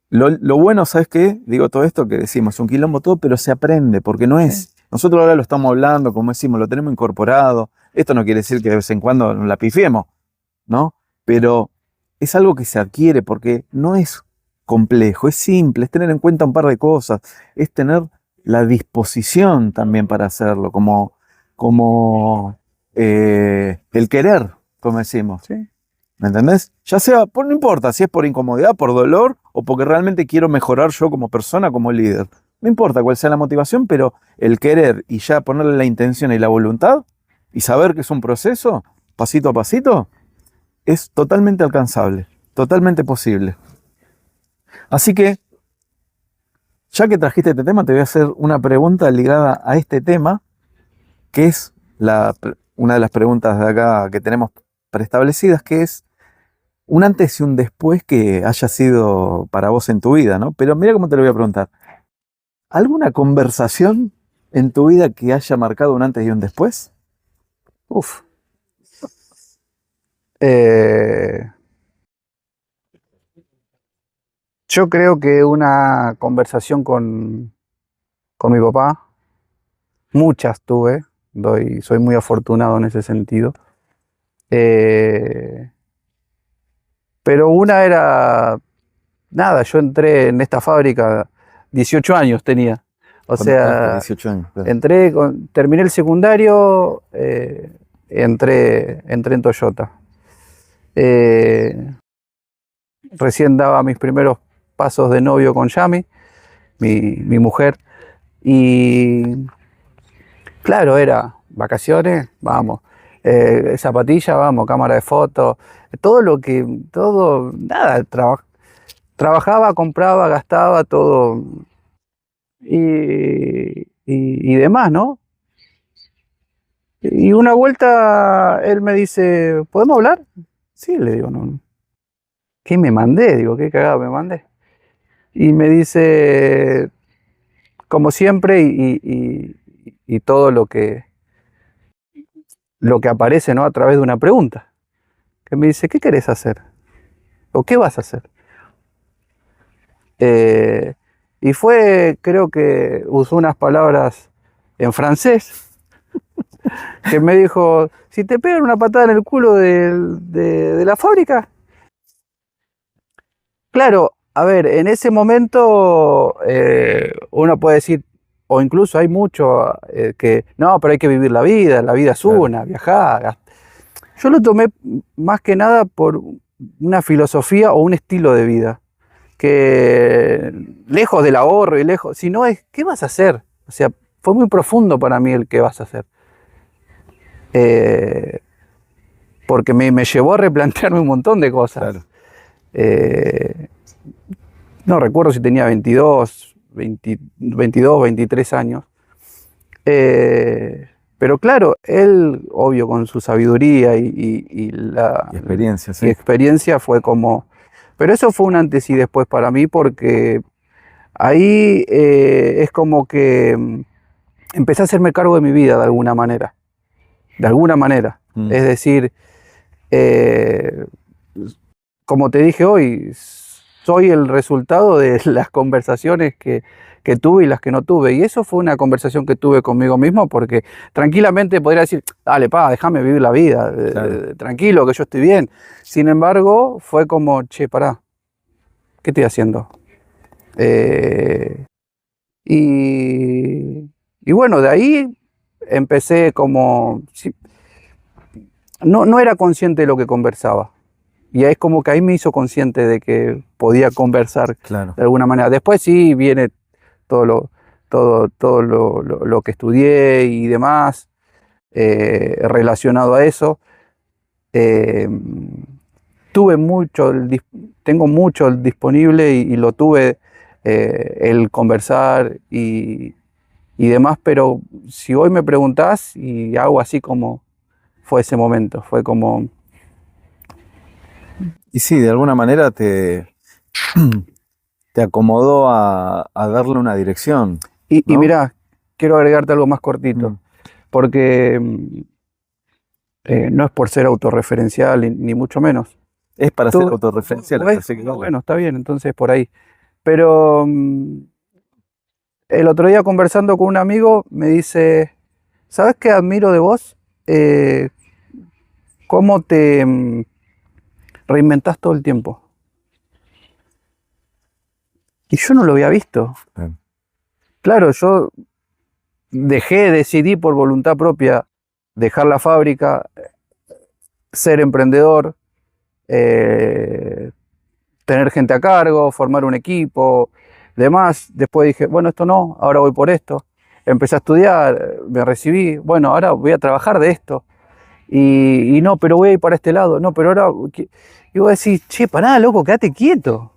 lo bueno, ¿sabes qué? Digo todo esto que decimos, es un quilombo todo, pero se aprende, porque no es. Nosotros ahora lo estamos hablando, como decimos, lo tenemos incorporado. Esto no quiere decir que de vez en cuando la pifiemos, ¿no? Pero es algo que se adquiere porque no es complejo, es simple, es tener en cuenta un par de cosas, es tener la disposición también para hacerlo, como el querer, como decimos. Sí. ¿Me entendés? Ya sea, no importa si es por incomodidad, por dolor o porque realmente quiero mejorar yo como persona, como líder. No importa cuál sea la motivación, pero el querer y ya ponerle la intención y la voluntad y saber que es un proceso, pasito a pasito, es totalmente alcanzable, totalmente posible. Así que, ya que trajiste este tema, te voy a hacer una pregunta ligada a este tema, que es una de las preguntas de acá que tenemos preestablecidas, que es un antes y un después que haya sido para vos en tu vida, ¿no? Pero mira cómo te lo voy a preguntar. ¿Alguna conversación en tu vida que haya marcado un antes y un después? Uf. Yo creo que una conversación con mi papá, muchas tuve, soy muy afortunado en ese sentido. Pero una era, nada, yo entré en esta fábrica, 18 años tenía. O sea, 18 años, claro. terminé el secundario, entré en Toyota. Recién daba mis primeros pasos de novio con Yami, mi mujer. Y claro, era vacaciones, vamos. Zapatilla, vamos, cámara de fotos. Nada, trabajaba, compraba, gastaba, todo. Y demás, ¿no? Y una vuelta él me dice, ¿podemos hablar? Sí, le digo, no. ¿Qué me mandé? Digo, ¿qué cagada me mandé? Y me dice, como siempre, y todo lo que aparece, ¿no? A través de una pregunta. Que me dice, ¿qué querés hacer? ¿O qué vas a hacer? Y creo que usó unas palabras en francés, que me dijo, si te pegan una patada en el culo de la fábrica. Claro, a ver, en ese momento uno puede decir, o incluso hay mucho que, no, pero hay que vivir la vida es una, viajar. Yo lo tomé más que nada por una filosofía o un estilo de vida, que lejos del ahorro y lejos, si no es, ¿qué vas a hacer? O sea, fue muy profundo para mí el qué vas a hacer. Porque me llevó a replantearme un montón de cosas. Claro. No recuerdo si tenía 22, 23 años. Pero claro, él, obvio, con su sabiduría y experiencia, sí. Y experiencia fue como... Pero eso fue un antes y después para mí, porque ahí es como que empecé a hacerme cargo de mi vida de alguna manera. de alguna manera. Es decir, como te dije hoy, soy el resultado de las conversaciones que tuve y las que no tuve. Y eso fue una conversación que tuve conmigo mismo, porque tranquilamente podría decir, dale, déjame vivir la vida, claro, tranquilo, que yo estoy bien. Sin embargo, fue como, che, pará, ¿qué estoy haciendo? Y bueno, de ahí empecé como... No era consciente de lo que conversaba. Y es como que ahí me hizo consciente de que podía conversar, claro, de alguna manera. Después sí viene todo lo que estudié y demás relacionado a eso. Tengo mucho disponible y lo tuve el conversar y demás, pero si hoy me preguntás y hago así como fue ese momento, fue como... Y sí, de alguna manera te acomodó a darle una dirección. Y mirá, quiero agregarte algo más cortito, porque no es por ser autorreferencial ni mucho menos. Es para ser autorreferencial. Así que bueno, está bien, entonces por ahí. Pero el otro día conversando con un amigo me dice, ¿sabes qué admiro de vos? ¿Cómo te reinventás todo el tiempo? Y yo no lo había visto. Claro, yo decidí por voluntad propia dejar la fábrica, ser emprendedor, tener gente a cargo, formar un equipo, demás. Después dije, bueno, esto no, ahora voy por esto. Empecé a estudiar, me recibí, bueno, ahora voy a trabajar de esto. Y no, pero voy a ir para este lado, no, pero ahora... Y vos decís, che, pará, loco, quédate quieto.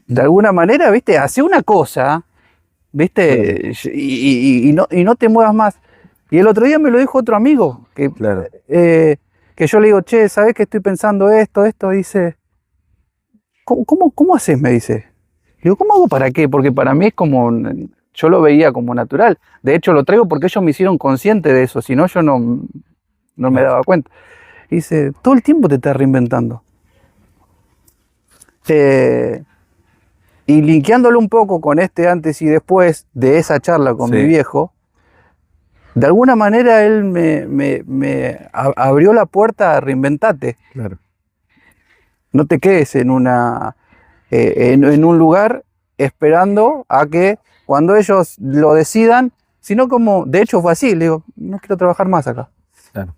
De alguna manera, ¿viste? Hacé una cosa, ¿viste? Claro. Y no te muevas más. Y el otro día me lo dijo otro amigo, claro, que yo le digo, che, ¿sabés que estoy pensando esto? Dice, ¿cómo haces? Me dice. Le digo, ¿cómo hago para qué? Porque para mí es como, yo lo veía como natural. De hecho, lo traigo porque ellos me hicieron consciente de eso, si no, yo no me daba cuenta. Y dice, todo el tiempo te estás reinventando. Y linkeándolo un poco con este antes y después de esa charla con mi viejo, de alguna manera él me abrió la puerta a reinventarte. Claro. No te quedes en un lugar esperando a que cuando ellos lo decidan, sino como, de hecho fue así, le digo, no quiero trabajar más acá. Claro.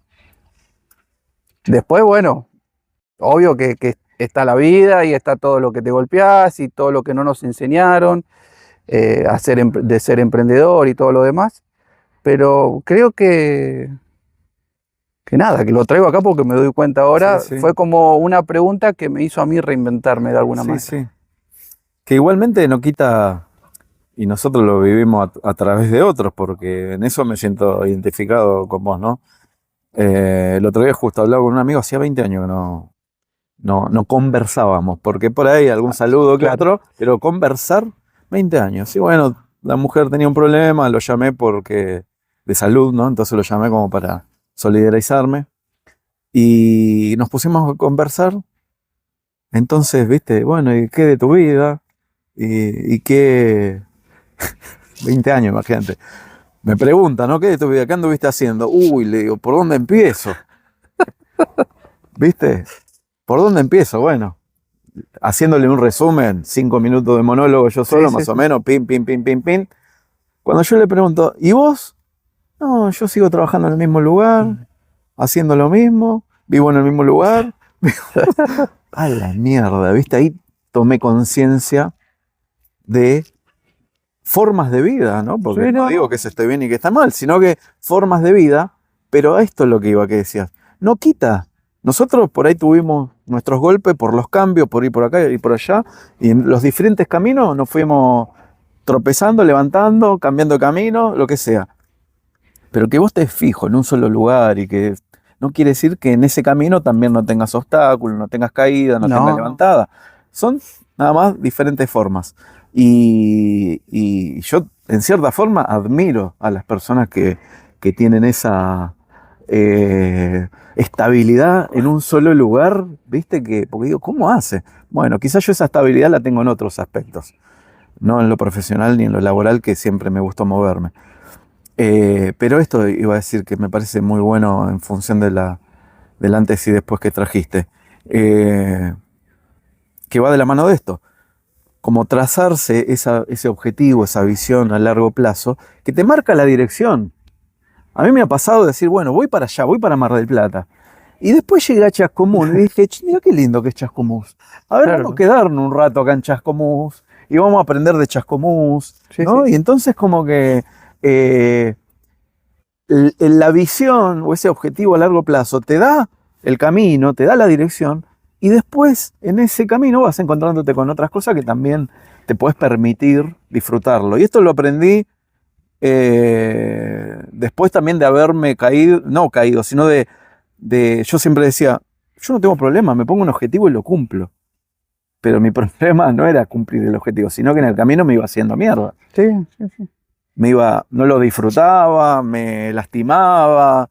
Después, bueno, obvio que está la vida y está todo lo que te golpeás y todo lo que no nos enseñaron de ser emprendedor y todo lo demás. Pero creo que nada, que lo traigo acá porque me doy cuenta ahora, fue como una pregunta que me hizo a mí reinventarme de alguna manera. Sí. Que igualmente no quita, y nosotros lo vivimos a través de otros, porque en eso me siento identificado con vos, ¿no? El otro día justo hablaba con un amigo, hacía 20 años que no conversábamos, porque por ahí algún saludo que otro, pero conversar, 20 años. Y bueno, la mujer tenía un problema, lo llamé porque de salud, ¿no? Entonces lo llamé como para solidarizarme y nos pusimos a conversar. Entonces, viste, bueno, ¿y qué de tu vida? ¿Y qué? 20 años, imagínate. Me pregunta, ¿no? ¿Qué de tu vida? ¿Qué anduviste haciendo? Uy, le digo, ¿por dónde empiezo? ¿Viste? ¿Por dónde empiezo? Bueno, haciéndole un resumen, 5 minutos de monólogo yo solo, más o menos, pim. Cuando yo le pregunto, ¿y vos? No, yo sigo trabajando en el mismo lugar, haciendo lo mismo, vivo en el mismo lugar. A la mierda, ¿viste? Ahí tomé conciencia de formas de vida, ¿no? Porque no digo que se esté bien y que está mal, sino que formas de vida, pero esto es lo que iba, que decías, no quita. Nosotros por ahí tuvimos nuestros golpes por los cambios, por ir por acá y por allá, y en los diferentes caminos nos fuimos tropezando, levantando, cambiando de camino, lo que sea. Pero que vos estés fijo en un solo lugar y que no quiere decir que en ese camino también no tengas obstáculos, no tengas caídas, no tengas levantadas. Son nada más diferentes formas. Y yo, en cierta forma, admiro a las personas que tienen esa estabilidad en un solo lugar, ¿viste? Porque digo, ¿cómo hace? Bueno, quizás yo esa estabilidad la tengo en otros aspectos, no en lo profesional ni en lo laboral, que siempre me gustó moverme. Pero esto iba a decir que me parece muy bueno en función del antes y después que trajiste, que va de la mano de esto, como trazarse ese objetivo, esa visión a largo plazo, que te marca la dirección. A mí me ha pasado de decir, bueno, voy para allá, voy para Mar del Plata. Y después llegué a Chascomús y dije, mira qué lindo que es Chascomús. A ver, Claro. vamos a quedarnos un rato acá en Chascomús y vamos a aprender de Chascomús, Sí, ¿no? sí. Y entonces como que la visión o ese objetivo a largo plazo te da el camino, te da la dirección, y después en ese camino vas encontrándote con otras cosas que también te puedes permitir disfrutarlo. Y esto lo aprendí después también de haberme caído, no caído, sino yo siempre decía, yo no tengo problema, me pongo un objetivo y lo cumplo. Pero mi problema no era cumplir el objetivo, sino que en el camino me iba haciendo mierda. Sí, sí, sí. No lo disfrutaba, me lastimaba,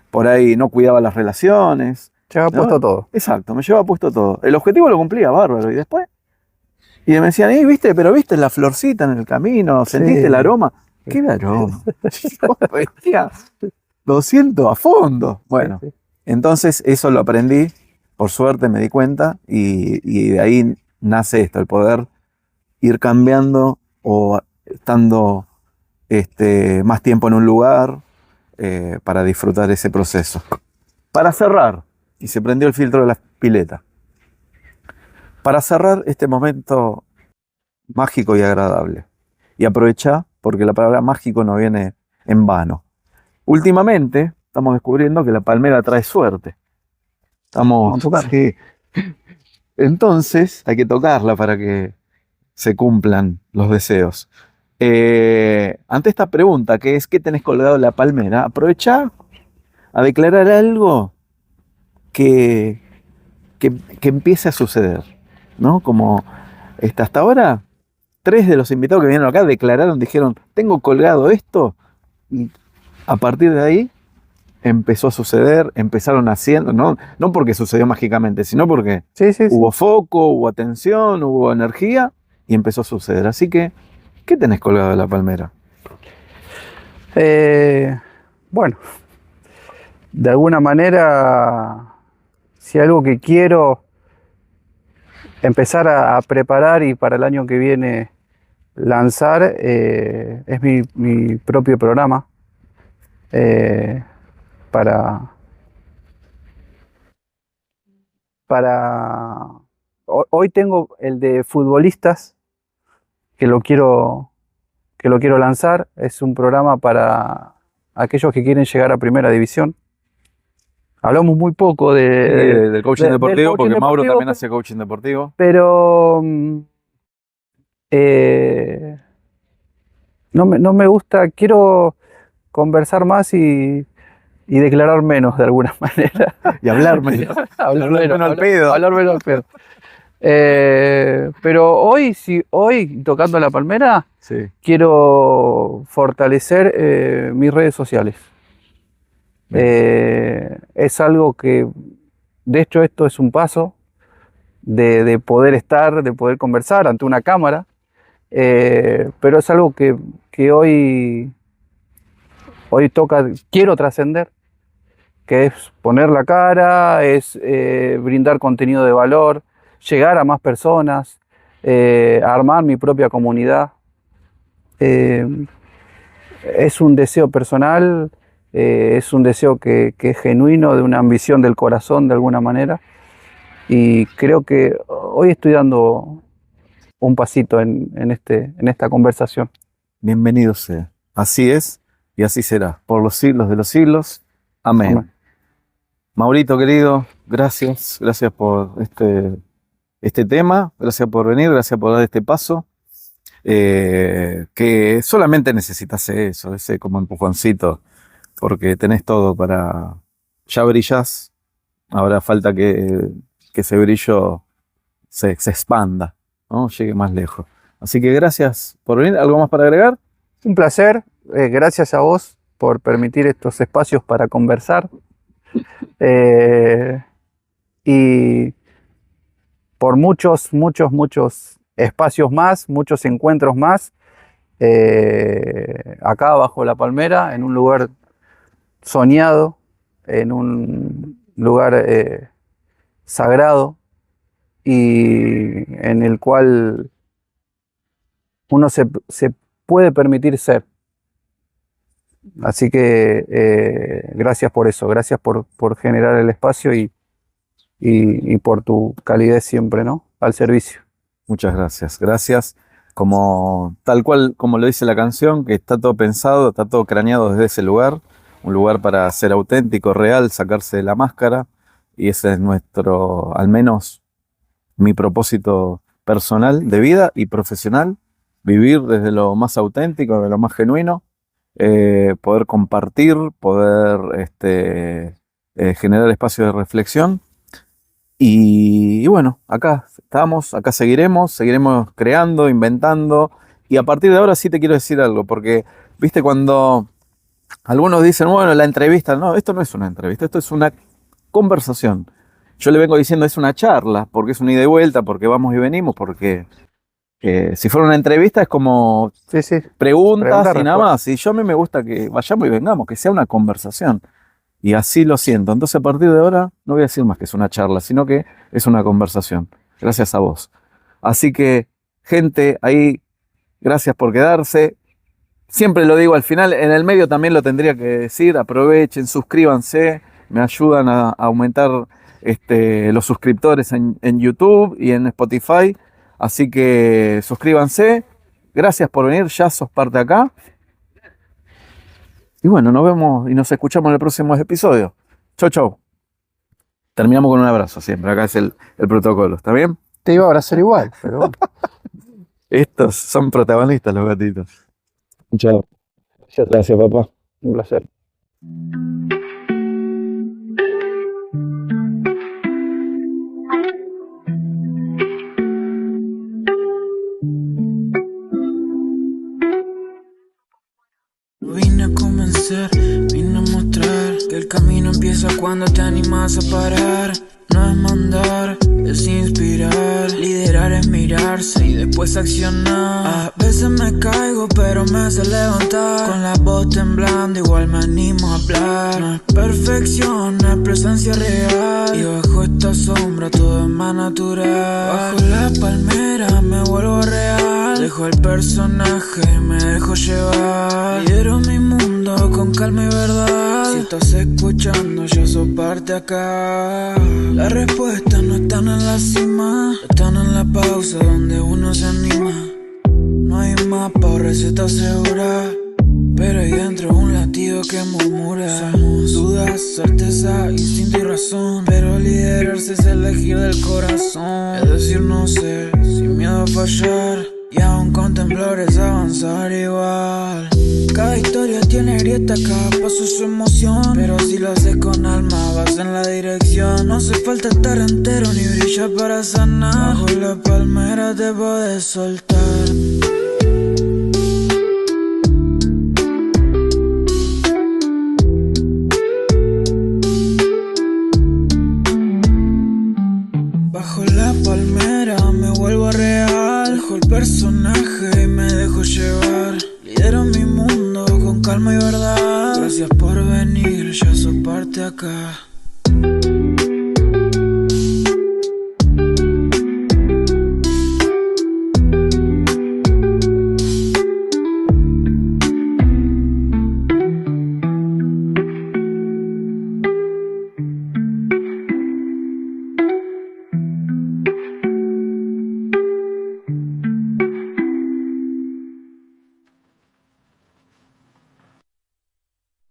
por ahí no cuidaba las relaciones. Se ha ¿no? puesto todo. Exacto, me llevaba puesto todo. El objetivo lo cumplía, bárbaro. Y después, y me decían, pero viste la florcita en el camino, sentiste Sí. el aroma. ¿Qué aroma? Yo venía 200 a fondo. Bueno, Sí, sí. entonces eso lo aprendí, por suerte me di cuenta, y de ahí nace esto, el poder ir cambiando o estando más tiempo en un lugar para disfrutar ese proceso. Para cerrar, y se prendió el filtro de la pileta, para cerrar este momento mágico y agradable. Y aprovecha, porque la palabra mágico no viene en vano. Últimamente estamos descubriendo que la palmera trae suerte. Vamos a tocar. Sí. Entonces hay que tocarla para que se cumplan los deseos. Ante esta pregunta, que es ¿qué tenés colgado en la palmera? Aprovecha a declarar algo que, que empiece a suceder, ¿no? Como hasta ahora, 3 de los invitados que vinieron acá declararon, dijeron, tengo colgado esto, y a partir de ahí empezó a suceder, empezaron haciendo, no porque sucedió mágicamente, sino porque Sí, sí, sí. hubo foco, hubo atención, hubo energía y empezó a suceder. Así que, ¿qué tenés colgado de la palmera? Bueno, de alguna manera, si algo que quiero empezar a preparar y para el año que viene lanzar, es mi propio programa para, hoy tengo el de futbolistas que lo quiero lanzar. Es un programa para aquellos que quieren llegar a primera división. Hablamos muy poco Del coaching del deportivo, coaching porque Mauro deportivo, también hace coaching deportivo. pero no me gusta, quiero conversar más y declarar menos de alguna manera. Y hablarme. Hablar menos al pedo. Hablar menos al pedo. Pero hoy tocando la palmera, Sí. quiero fortalecer mis redes sociales. Es algo que, de hecho, esto es un paso de poder estar, de poder conversar ante una cámara, pero es algo que hoy quiero trascender, que es poner la cara, es brindar contenido de valor, llegar a más personas, armar mi propia comunidad. Es un deseo personal, es un deseo que es genuino, de una ambición del corazón de alguna manera, y creo que hoy estoy dando un pasito en esta conversación. Bienvenido sea. Así es y así será. Por los siglos de los siglos. Amén. Amén. Maurito, querido, gracias. Gracias por este tema. Gracias por venir. Gracias por dar este paso. Que solamente necesitas eso, ese como empujoncito, porque tenés todo para... Ya brillás. Ahora falta que ese brillo se expanda, ¿no? Llegue más lejos. Así que gracias por venir. ¿Algo más para agregar? Un placer, gracias a vos por permitir estos espacios para conversar. Y por muchos espacios más, muchos encuentros más, acá bajo la palmera, en un lugar soñado, en un lugar sagrado, y en el cual uno se puede permitir ser. Así que gracias por eso, gracias por generar el espacio y por tu calidez siempre, ¿no? Al servicio. Muchas gracias. Gracias. Como tal cual, como lo dice la canción, que está todo pensado, está todo craneado desde ese lugar, un lugar para ser auténtico, real, sacarse de la máscara, y ese es nuestro, al menos mi propósito personal de vida y profesional, vivir desde lo más auténtico, de lo más genuino, poder compartir, poder generar espacios de reflexión. Y bueno, acá estamos, acá seguiremos creando, inventando. Y a partir de ahora sí te quiero decir algo, porque viste cuando algunos dicen, bueno, la entrevista, no, esto no es una entrevista, esto es una conversación. Yo le vengo diciendo es una charla, porque es una ida y vuelta, porque vamos y venimos, porque si fuera una entrevista es como preguntas y nada más. Y yo a mí me gusta que vayamos y vengamos, que sea una conversación. Y así lo siento. Entonces a partir de ahora no voy a decir más que es una charla, sino que es una conversación. Gracias a vos. Así que, gente, ahí, gracias por quedarse. Siempre lo digo al final, en el medio también lo tendría que decir. Aprovechen, suscríbanse, me ayudan a aumentar los suscriptores en YouTube y en Spotify. Así que suscríbanse. Gracias por venir, ya sos parte acá. Y bueno, nos vemos y nos escuchamos en el próximo episodio. Chau, chau. Terminamos con un abrazo siempre. Acá es el protocolo, ¿está bien? Te iba a abrazar igual, pero bueno. Estos son protagonistas los gatitos. Chao. Gracias, papá. Un placer. Vine a convencer, vine a mostrar que el camino empieza cuando te animas a parar. No es mandar, es inspirar. Liderar es mirarse y después accionar. A veces me caigo pero me hace levantar. Con la voz temblando igual me animo a hablar. No es perfección, es presencia real. Y bajo esta sombra todo es más natural. Bajo la palmera me vuelvo real. Dejo el personaje y me dejo llevar. Lidero mi mundo con calma y verdad. Si estás escuchando ya sos parte acá. Las respuestas no están en la cima, están en la pausa donde uno se anima. No hay mapa o receta segura, pero hay dentro un latido que murmura. Somos dudas, certeza, instinto y razón, pero liderarse es elegir del corazón. Es decir no sé, sin miedo a fallar, y aún con temblores avanzar igual. Cada historia tiene grieta, cada paso su emoción, pero si lo haces con alma vas en la dirección. No hace falta estar entero ni brillar para sanar. Bajo la palmera te puedes soltar. Bajo la palmera me vuelvo real. Dejo el personaje y me dejo llevar. Lidero mi mundo con calma y verdad. Gracias por venir, ya sos parte acá.